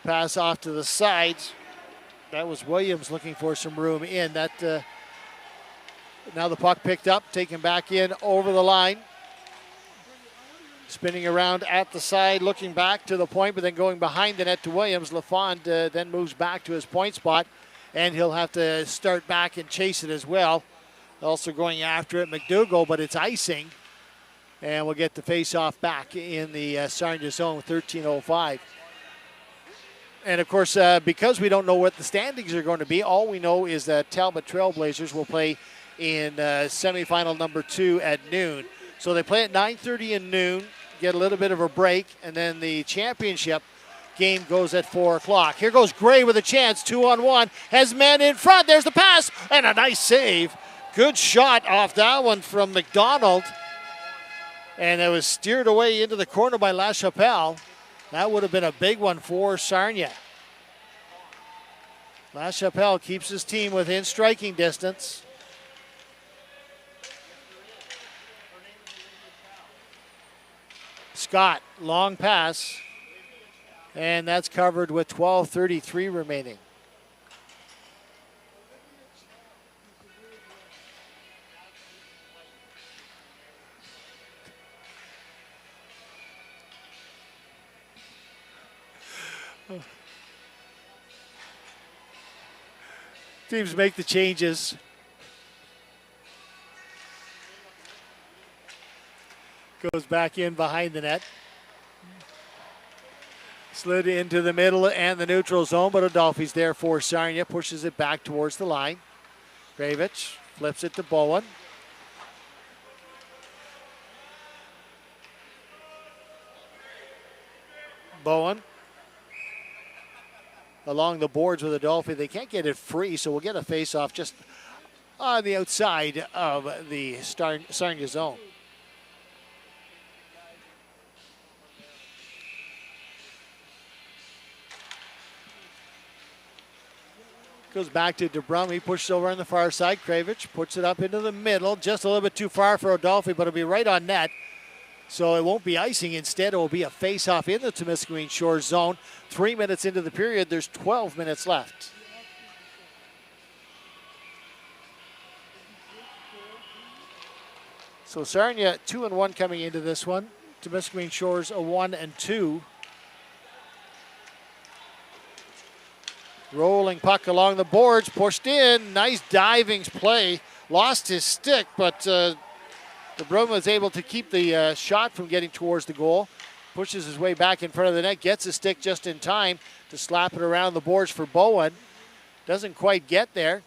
A: Pass off to the sides. That was Williams looking for some room in. That now the puck picked up, taken back in over the line. Spinning around at the side, looking back to the point, but then going behind the net to Williams. LaFond then moves back to his point spot, and he'll have to start back and chase it as well. Also going after it, McDougall, but it's icing. And we'll get the face-off back in the Sarnia zone with 13:05. And, of course, because we don't know what the standings are going to be, all we know is that Talbot Trailblazers will play in semifinal number 2 at noon. So they play at 9:30 and noon, get a little bit of a break, and then the championship game goes at 4 o'clock. Here goes Gray with a chance, 2-on-1, has men in front. There's the pass, and a nice save. Good shot off that one from McDonald. And it was steered away into the corner by LaChapelle. That would have been a big one for Sarnia. LaChapelle keeps his team within striking distance. Scott, long pass. And that's covered with 12:33 remaining. Teams make the changes. Goes back in behind the net. Slid into the middle and the neutral zone, but Adolphi's there for Sarnia. Pushes it back towards the line. Kravich flips it to Bowen. Bowen along the boards with Adolphi. They can't get it free, so we'll get a face-off just on the outside of the Sarnia zone. Goes back to DeBrum. He pushes over on the far side. Kravich puts it up into the middle. Just a little bit too far for Adolphi, but it'll be right on net. So it won't be icing. Instead, it will be a face-off in the Temiskaming Shores zone. 3 minutes into the period. There's 12 minutes left. So Sarnia 2-1 coming into this one. Temiskaming Shores a 1-2. Rolling puck along the boards, pushed in. Nice diving play. Lost his stick, but DeBrum was able to keep the shot from getting towards the goal. Pushes his way back in front of the net, gets his stick just in time to slap it around the boards for Bowen. Doesn't quite get there.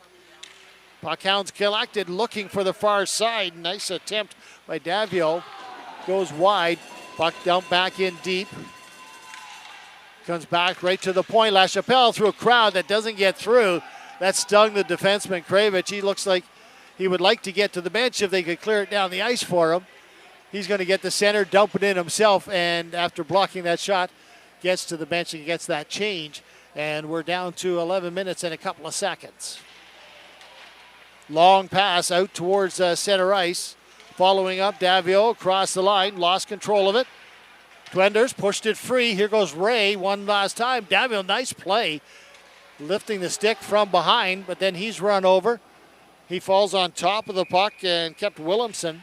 A: Puckhounds collected, looking for the far side. Nice attempt by Davio. Goes wide. Puck dumped back in deep. Comes back right to the point. LaChapelle through a crowd that doesn't get through. That stung the defenseman, Kravich. He looks like he would like to get to the bench if they could clear it down the ice for him. He's going to get the center, dump it in himself, and after blocking that shot, gets to the bench and gets that change. And we're down to 11 minutes and a couple of seconds. Long pass out towards center ice. Following up, Davio across the line, lost control of it. Twenders pushed it free. Here goes Ray one last time. Davio, nice play. Lifting the stick from behind, but then he's run over. He falls on top of the puck and kept Williamson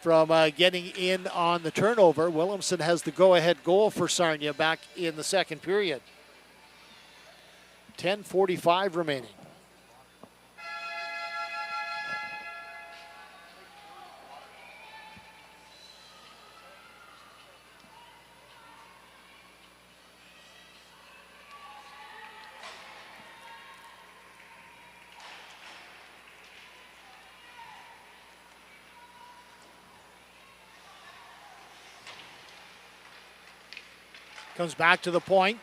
A: from getting in on the turnover. Williamson has the go-ahead goal for Sarnia back in the second period. 10:45 remaining. Comes back to the point.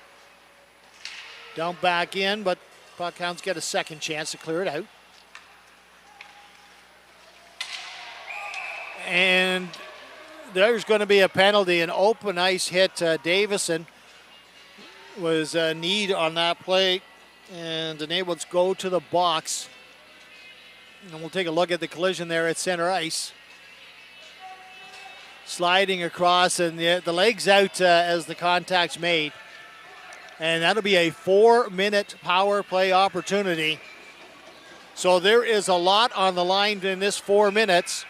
A: Dump back in, but Puckhounds get a second chance to clear it out. And there's going to be a penalty, an open ice hit. Davison was need on that play, and the Neighborhoods go to the box. And we'll take a look at the collision there at center ice. Sliding across, and the leg's out as the contact's made. And that'll be a 4-minute power play opportunity. So there is a lot on the line in this 4 minutes.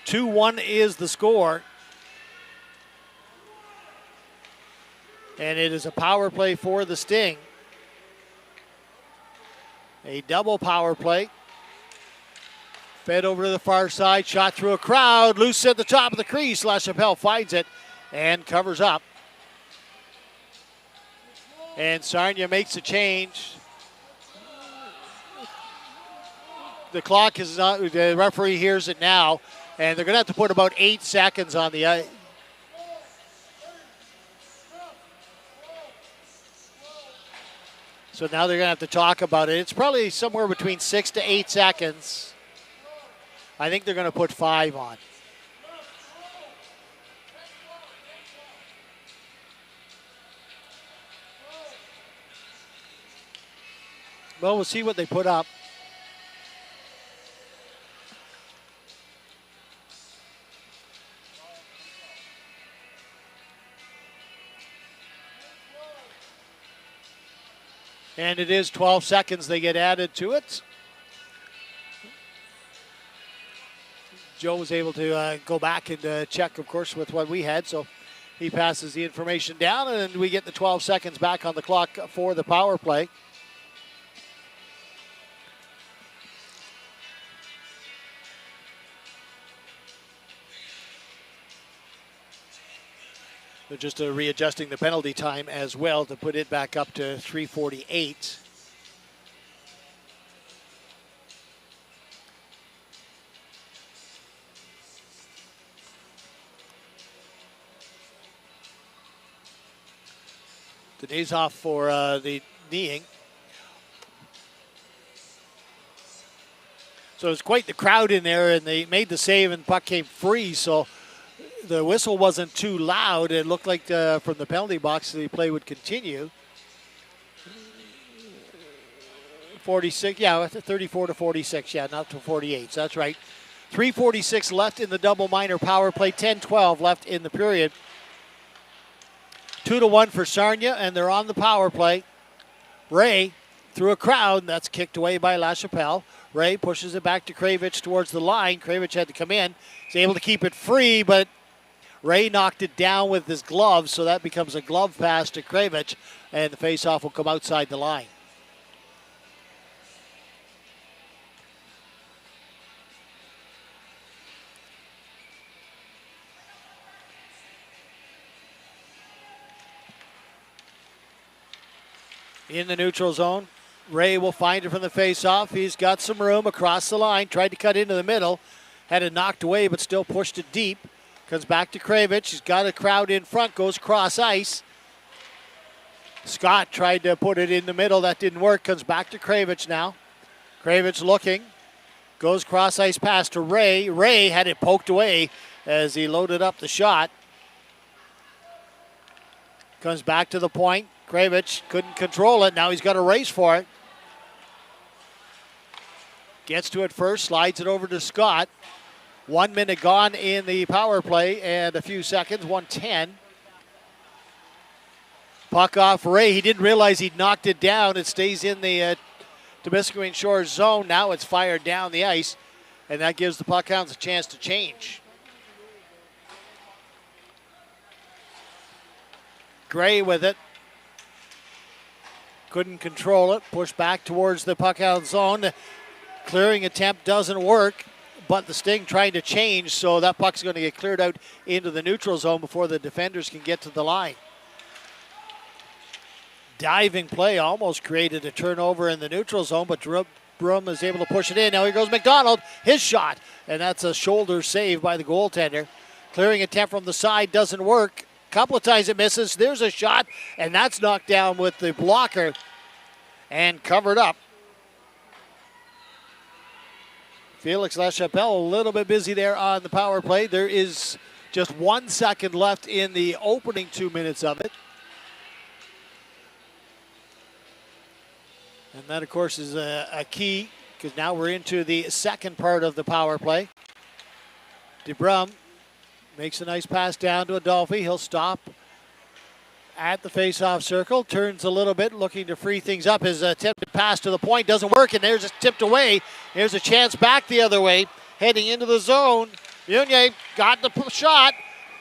A: (2-1) is the score. And it is a power play for the Sting. A double power play. Fed over to the far side, shot through a crowd, loose at the top of the crease. LaChapelle finds it and covers up. And Sarnia makes a change. The clock is not, the referee hears it now, and they're going to have to put about 8 seconds on the ice. So now they're going to have to talk about it. It's probably somewhere between 6 to 8 seconds. I think they're going to put 5 on. Well, we'll see what they put up. And it is 12 seconds they get added to it. Joe was able to go back and check, of course, with what we had. So he passes the information down, and we get the 12 seconds back on the clock for the power play. They're just readjusting the penalty time as well to put it back up to 3:48. The day's off for the kneeing. So it was quite the crowd in there, and they made the save, and the puck came free. So the whistle wasn't too loud. It looked like from the penalty box the play would continue. 46, yeah, 34 to 46, yeah, not to 48. So that's right. 3:46 left in the double minor power play. 10-12 left in the period. 2-1 for Sarnia, and they're on the power play. Ray through a crowd, and that's kicked away by LaChapelle. Ray pushes it back to Kravich towards the line. Kravich had to come in. He's able to keep it free, but Ray knocked it down with his glove, so that becomes a glove pass to Kravich, and the faceoff will come outside the line. In the neutral zone, Ray will find it from the faceoff. He's got some room across the line. Tried to cut into the middle. Had it knocked away, but still pushed it deep. Comes back to Kravich. He's got a crowd in front. Goes cross ice. Scott tried to put it in the middle. That didn't work. Comes back to Kravich now. Kravich looking. Goes cross ice pass to Ray. Ray had it poked away as he loaded up the shot. Comes back to the point. Kravich couldn't control it. Now he's got a race for it. Gets to it first, slides it over to Scott. 1 minute gone in the power play and a few seconds, 1:10. Puck off Ray. He didn't realize he'd knocked it down. It stays in the Temiskaming Shores zone. Now it's fired down the ice, and that gives the Puckhounds a chance to change. Gray with it. Couldn't control it. Pushed back towards the Puckhound zone. Clearing attempt doesn't work, but the Sting trying to change, so that puck's going to get cleared out into the neutral zone before the defenders can get to the line. Diving play almost created a turnover in the neutral zone, but Brum is able to push it in. Now here goes McDonald, his shot, and that's a shoulder save by the goaltender. Clearing attempt from the side doesn't work. Couple of times it misses. There's a shot, and that's knocked down with the blocker and covered up. Felix LaChapelle a little bit busy there on the power play. There is just 1 second left in the opening 2 minutes of it. And that, of course, is a key, because now we're into the second part of the power play. DeBrum makes a nice pass down to Adolphe. He'll stop at the face-off circle. Turns a little bit, looking to free things up. His attempted pass to the point doesn't work, and there's a tipped away. There's a chance back the other way. Heading into the zone. Unier got the shot,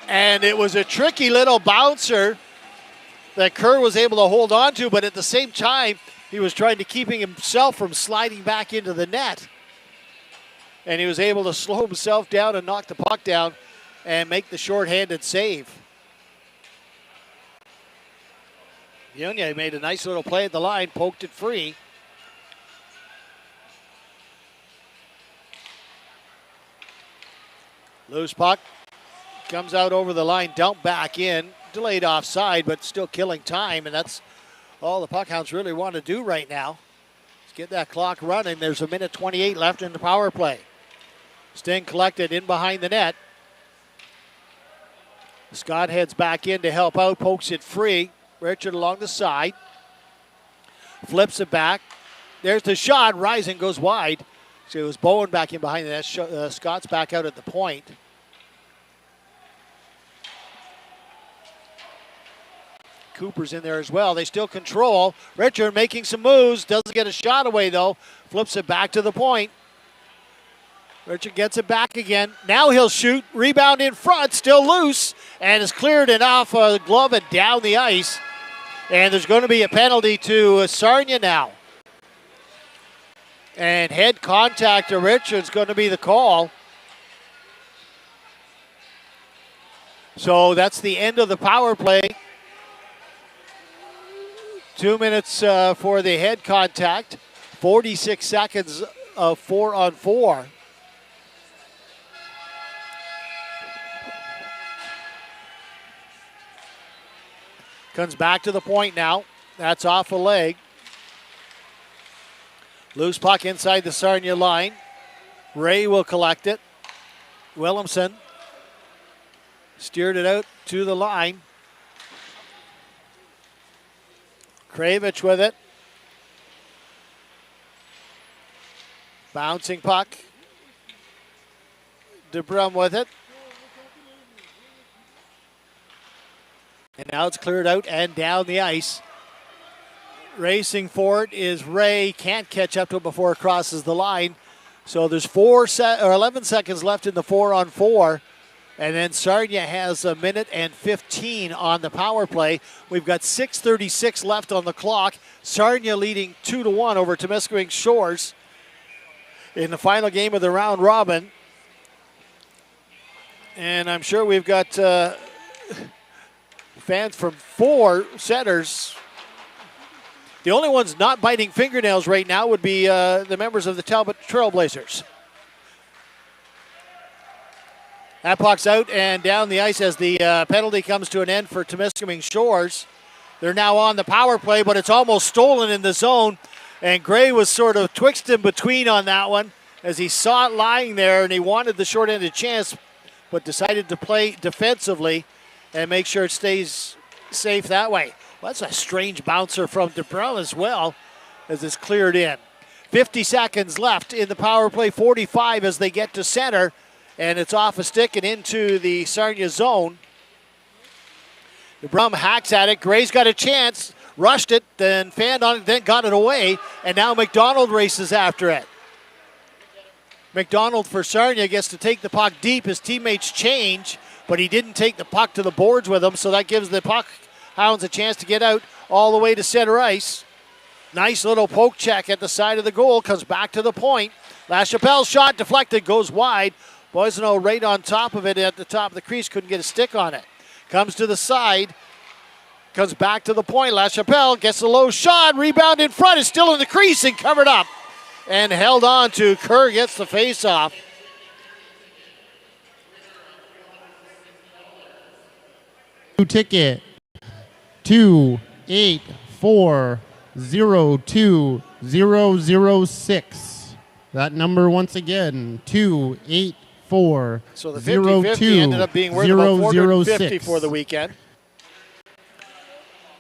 A: and it was a tricky little bouncer that Kerr was able to hold on to, but at the same time, he was trying to keeping himself from sliding back into the net. And he was able to slow himself down and knock the puck down and make the shorthanded save. Unier made a nice little play at the line, poked it free. Loose puck, comes out over the line, dumped back in, delayed offside, but still killing time, and that's all the Puckhounds really want to do right now. Let's get that clock running. There's a minute 28 left in the power play. Sting collected in behind the net. Scott heads back in to help out, pokes it free. Richard along the side. Flips it back. There's the shot. Rising goes wide. So it was Bowen back in behind the net. Scott's back out at the point. Cooper's in there as well. They still control. Richard making some moves. Doesn't get a shot away, though. Flips it back to the point. Richard gets it back again. Now he'll shoot. Rebound in front, still loose, and is cleared and off the glove and down the ice. And there's going to be a penalty to Sarnia now. And head contact to Richard's going to be the call. So that's the end of the power play. 2 minutes for the head contact. 46 seconds of 4-on-4. Comes back to the point now. That's off a leg. Loose puck inside the Sarnia line. Ray will collect it. Williamson steered it out to the line. Kravich with it. Bouncing puck. DeBrum with it. And now it's cleared out and down the ice. Racing for it is Ray. Can't catch up to it before it crosses the line. So there's 11 seconds left in the 4-on-4. And then Sarnia has a minute and 15 on the power play. We've got 6:36 left on the clock. Sarnia leading 2-1 over Temiskaming Shores in the final game of the round robin. And I'm sure we've got fans from 4 centers. The only ones not biting fingernails right now would be the members of the Talbot Trailblazers. That puck's out and down the ice as the penalty comes to an end for Temiskaming Shores. They're now on the power play, but it's almost stolen in the zone. And Gray was sort of twixt in between on that one as he saw it lying there and he wanted the short-handed chance, but decided to play defensively and make sure it stays safe that way. Well, that's a strange bouncer from DeBrun as well as it's cleared in. 50 seconds left in the power play, 45 as they get to center, and it's off a stick and into the Sarnia zone. DeBrum hacks at it. Gray's got a chance, rushed it, then fanned on it, then got it away, and now McDonald races after it. McDonald for Sarnia gets to take the puck deep. His teammates change, but he didn't take the puck to the boards with him, so that gives the puck hounds a chance to get out all the way to center ice. Nice little poke check at the side of the goal, comes back to the point. LaChapelle's shot deflected, goes wide. Boisseau right on top of it at the top of the crease, couldn't get a stick on it. Comes to the side, comes back to the point. LaChapelle gets a low shot, rebound in front, is still in the crease and covered up. And held on to. Kerr gets the face-off.
B: Ticket 284020006. That number once again, 284020006.
A: So the 50-50 ended up being worth about $450 for the weekend.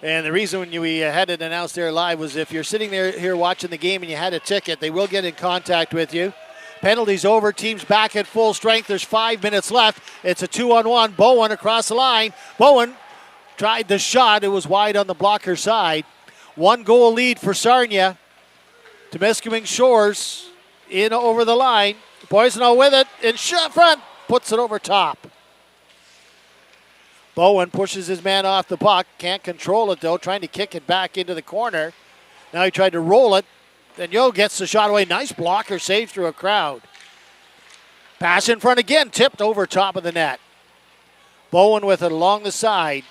A: And the reason when we had it announced there live was if you're sitting there here watching the game and you had a ticket, they will get in contact with you. Penalties over, teams back at full strength. There's 5 minutes left. It's a 2-on-1. Bowen across the line. Bowen tried the shot. It was wide on the blocker side. 1-goal lead for Sarnia. Temiskaming Shores in over the line. Boisseau with it in front. Puts it over top. Bowen pushes his man off the puck. Can't control it, though. Trying to kick it back into the corner. Now he tried to roll it. Then Yo gets the shot away. Nice blocker save through a crowd. Pass in front again. Tipped over top of the net. Bowen with it along the side.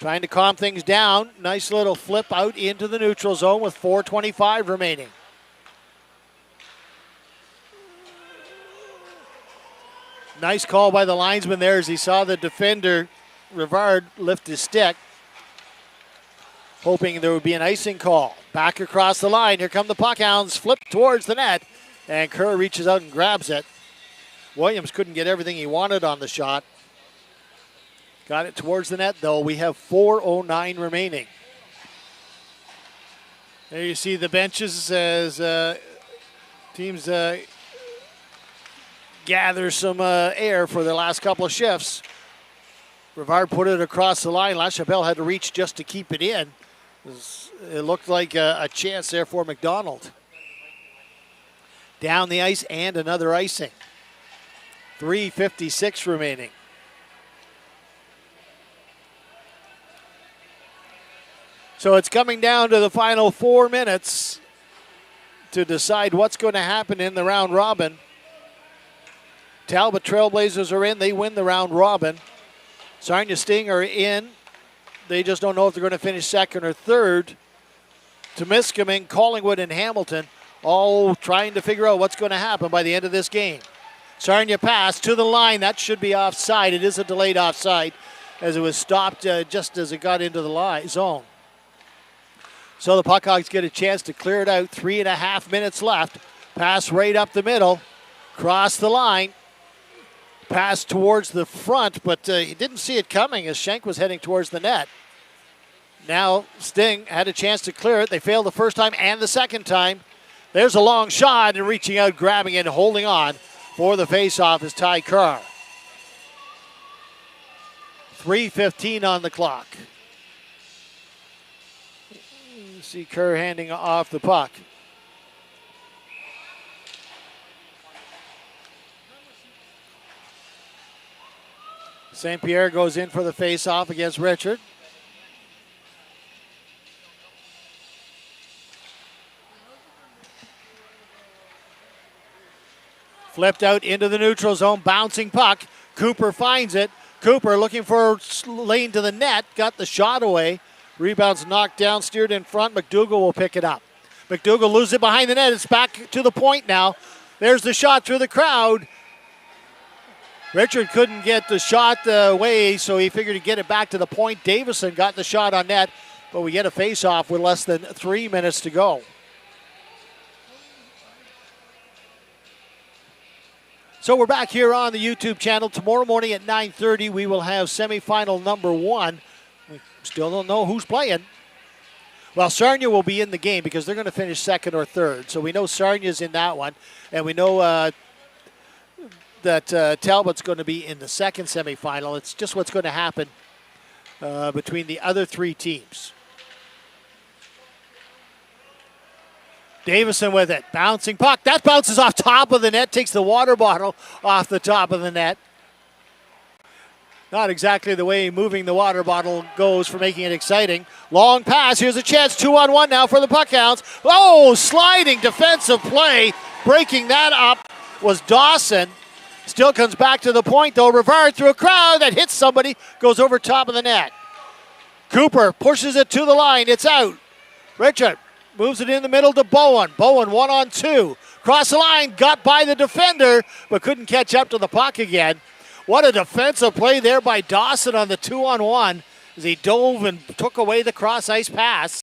A: Trying to calm things down. Nice little flip out into the neutral zone with 4:25 remaining. Nice call by the linesman there as he saw the defender, Rivard, lift his stick, hoping there would be an icing call. Back across the line. Here come the puckhounds. Flip towards the net. And Kerr reaches out and grabs it. Williams couldn't get everything he wanted on the shot. Got it towards the net, though. We have 4:09 remaining. There you see the benches as teams gather some air for their last couple of shifts. Rivard put it across the line. LaChapelle had to reach just to keep it in. It looked like a chance there for McDonald. Down the ice and another icing. 3:56 remaining. So it's coming down to the final 4 minutes to decide what's going to happen in the round robin. Talbot Trailblazers are in. They win the round robin. Sarnia Sting are in. They just don't know if they're going to finish second or third. Temiskaming, Collingwood, and Hamilton all trying to figure out what's going to happen by the end of this game. Sarnia pass to the line. That should be offside. It is a delayed offside as it was stopped just as it got into the zone. So the Puckhawks get a chance to clear it out. 3.5 minutes left. Pass right up the middle. Cross the line. Pass towards the front, but he didn't see it coming as Schenk was heading towards the net. Now Sting had a chance to clear it. They failed the first time and the second time. There's a long shot, and reaching out, grabbing it, and holding on for the faceoff is Ty Kerr. 3:15 on the clock. You see Kerr handing off the puck. St. Pierre goes in for the faceoff against Richard. Flipped out into the neutral zone, bouncing puck. Cooper finds it. Cooper looking for a lane to the net, got the shot away. Rebounds knocked down, steered in front. McDougall will pick it up. McDougall loses it behind the net. It's back to the point now. There's the shot through the crowd. Richard couldn't get the shot away, so he figured he'd get it back to the point. Davison got the shot on net, but we get a face-off with less than 3 minutes to go. So we're back here on the YouTube channel. Tomorrow morning at 9:30, we will have semifinal number 1. We still don't know who's playing. Well, Sarnia will be in the game because they're going to finish second or third. So we know Sarnia's in that one, and we know that Talbot's going to be in the second semifinal. It's just what's going to happen between the other 3 teams. Davison with it. Bouncing puck. That bounces off top of the net. Takes the water bottle off the top of the net. Not exactly the way moving the water bottle goes for making it exciting. Long pass. Here's a chance. 2-on-1 now for the Puckhounds. Oh, sliding defensive play. Breaking that up was Dawson. Still comes back to the point, though. Rivard through a crowd that hits somebody. Goes over top of the net. Cooper pushes it to the line. It's out. Richard moves it in the middle to Bowen. Bowen 1-on-2. Cross the line. Got by the defender, but couldn't catch up to the puck again. What a defensive play there by Dawson on the 2-on-1 as he dove and took away the cross-ice pass.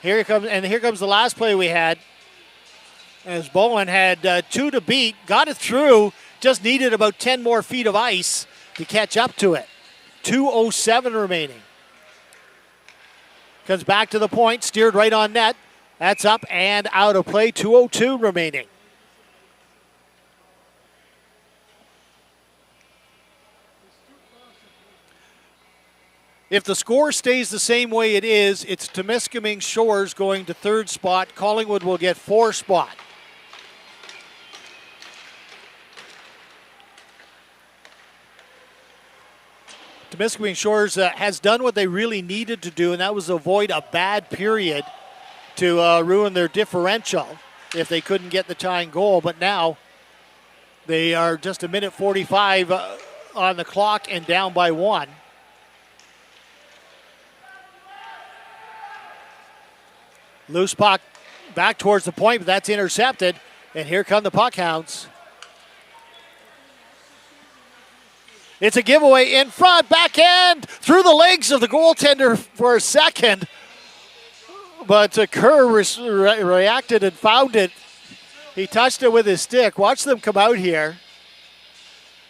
A: Here comes the last play we had. As Bowen had 2 to beat, got it through, just needed about 10 more feet of ice to catch up to it. 2:07 remaining. Comes back to the point, steered right on net. That's up and out of play, 2:02 remaining. If the score stays the same way it is, it's Temiskaming Shores going to 3rd spot. Collingwood will get 4th spot. Temiskaming Shores has done what they really needed to do, and that was avoid a bad period to ruin their differential if they couldn't get the tying goal. But now they are just 1:45 on the clock and down by 1. Loose puck back towards the point, but that's intercepted. And here come the Puckhounds. It's a giveaway in front, backhand, through the legs of the goaltender for a second. But Kerr reacted and found it. He touched it with his stick. Watch them come out here.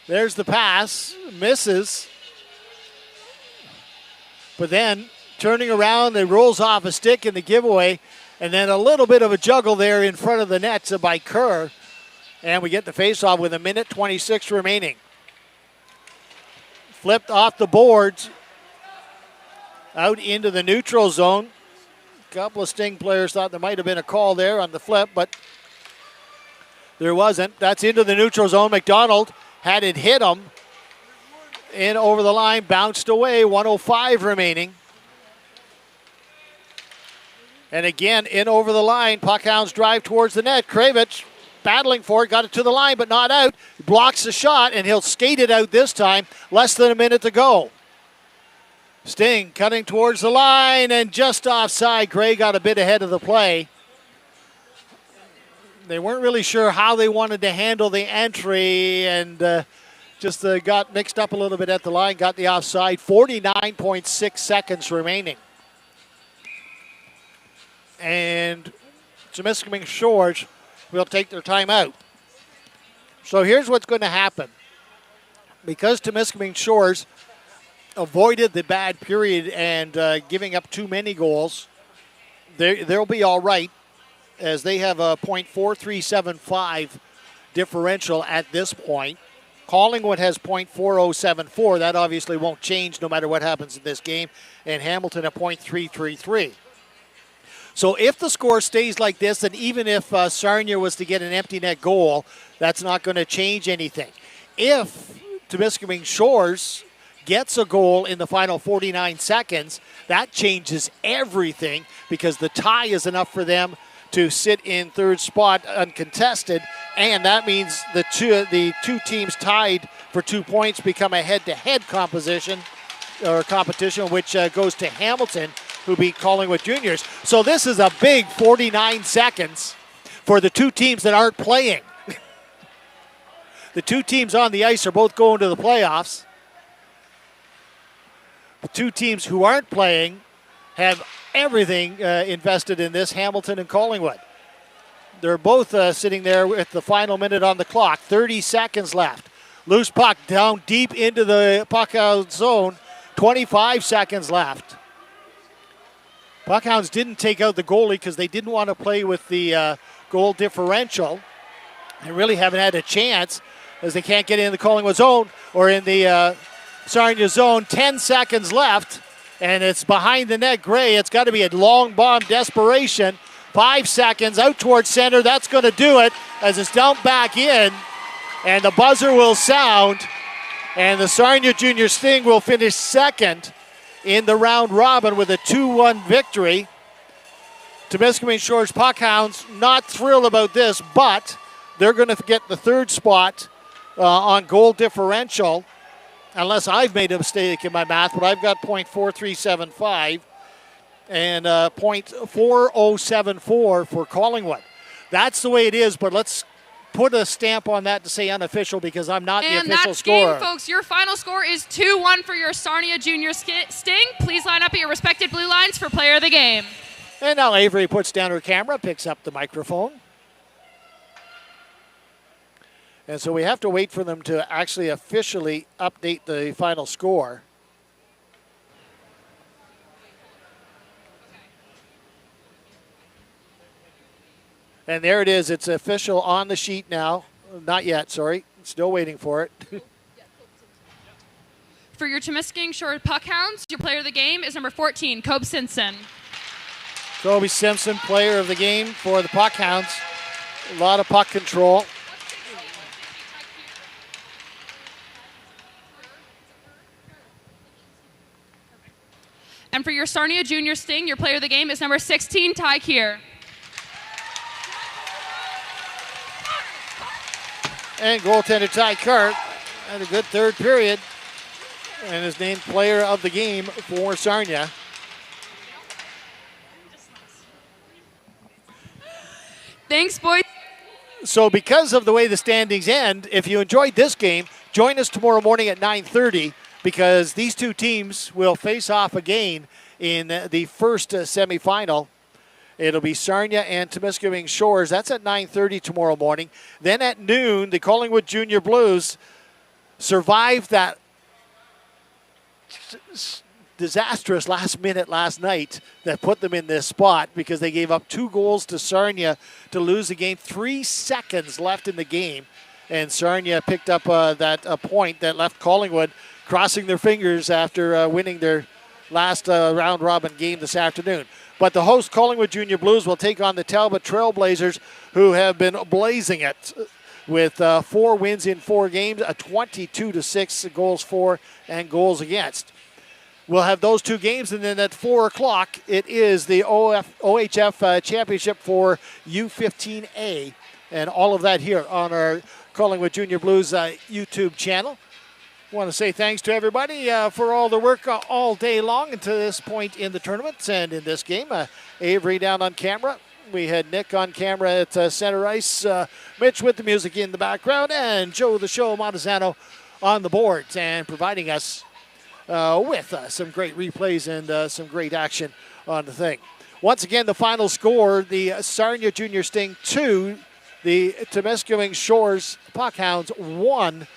A: There's the pass, misses. But then turning around, it rolls off a stick in the giveaway. And then a little bit of a juggle there in front of the net by Kerr. And we get the faceoff with 1:26 remaining. Flipped off the boards, out into the neutral zone. A couple of Sting players thought there might have been a call there on the flip, but There wasn't. That's into the neutral zone. McDonald had it hit him. In over the line, bounced away, 1:05 remaining. And again, in over the line, Puckhounds drive towards the net. Kravitz battling for it, got it to the line, but not out. Blocks the shot, and he'll skate it out this time. Less than a minute to go. Sting cutting towards the line, and just offside. Gray got a bit ahead of the play. They weren't really sure how they wanted to handle the entry, and just got mixed up a little bit at the line, got the offside. 49.6 seconds remaining. And Temiskaming Shores will take their time out. So here's what's going to happen. Because Temiskaming Shores avoided the bad period and giving up too many goals, they'll be all right, as they have a .4375 differential at this point. Collingwood has .4074. That obviously won't change no matter what happens in this game. And Hamilton at .333. So if the score stays like this, and even if Sarnia was to get an empty net goal, that's not going to change anything. If Temiskaming Shores gets a goal in the final 49 seconds, that changes everything, because the tie is enough for them to sit in third spot uncontested, and that means the two teams tied for 2 points become a head-to-head competition, which goes to Hamilton, who beat Collingwood Juniors. So this is a big 49 seconds for the two teams that aren't playing. The two teams on the ice are both going to the playoffs. The two teams who aren't playing have everything invested in this, Hamilton and Collingwood. They're both sitting there with the final minute on the clock. 30 seconds left. Loose puck down deep into the puck-out zone. 25 seconds left. Puckhounds didn't take out the goalie because they didn't want to play with the goal differential. They really haven't had a chance, as they can't get in the Collingwood zone or in the Sarnia zone. 10 seconds left, and it's behind the net. Gray, it's got to be a long bomb desperation. 5 seconds out towards center. That's going to do it as it's dumped back in, and the buzzer will sound, and the Sarnia Junior Sting will finish second in the round robin with a 2-1 victory. Temiskaming Shores Puckhounds not thrilled about this, but they're going to get the third spot on goal differential, unless I've made a mistake in my math, but I've got .4375 and .4074 for Collingwood. That's the way it is, but let's put a stamp on that to say unofficial, because I'm not the official scorer.
C: And that's game, folks. Your final score is 2-1 for your Sarnia Junior Sting. Please line up at your respected blue lines for player of the game.
A: And now Avery puts down her camera, picks up the microphone. And so we have to wait for them to actually officially update the final score. And there it is. It's official on the sheet now. Not yet, sorry. Still waiting for it.
C: For your Temiskaming Shores Puckhounds, your player of the game is number 14, Kobe Simpson.
A: Kobe Simpson, player of the game for the Puckhounds. A lot of puck control.
C: And for your Sarnia Junior Sting, your player of the game is number 16, Ty Kier.
A: And goaltender Ty Kurt had a good third period and is named player of the game for Sarnia.
C: Thanks, boys.
A: So because of the way the standings end, if you enjoyed this game, join us tomorrow morning at 9:30, because these two teams will face off again in the first semifinal. It'll be Sarnia and Temiskaming Shores. That's at 9:30 tomorrow morning. Then at noon, the Collingwood Junior Blues survived that disastrous last minute last night that put them in this spot, because they gave up 2 goals to Sarnia to lose the game. 3 seconds left in the game, and Sarnia picked up that point that left Collingwood crossing their fingers after winning their last round-robin game this afternoon. But the host Collingwood Junior Blues will take on the Talbot Trailblazers, who have been blazing it with 4 wins in 4 games, a 22-6 goals for and goals against. We'll have those 2 games, and then at 4 o'clock, it is the OHF Championship for U15A, and all of that here on our Collingwood Junior Blues YouTube channel. I want to say thanks to everybody for all the work all day long and to this point in the tournament and in this game. Avery down on camera. We had Nick on camera at center ice, Mitch with the music in the background, and Joe the Show Montezano on the boards and providing us with some great replays and some great action on the thing. Once again, the final score, the Sarnia Junior Sting 2, the Temiskaming Shores Puckhounds 1,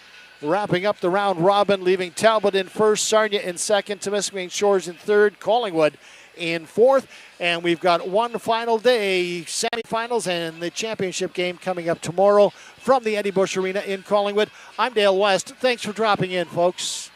A: wrapping up the round robin, leaving Talbot in first, Sarnia in second, Temiskaming Shores in third, Collingwood in fourth. And we've got one final day, semifinals and the championship game coming up tomorrow from the Eddie Bush Arena in Collingwood. I'm Dale West. Thanks for dropping in, folks.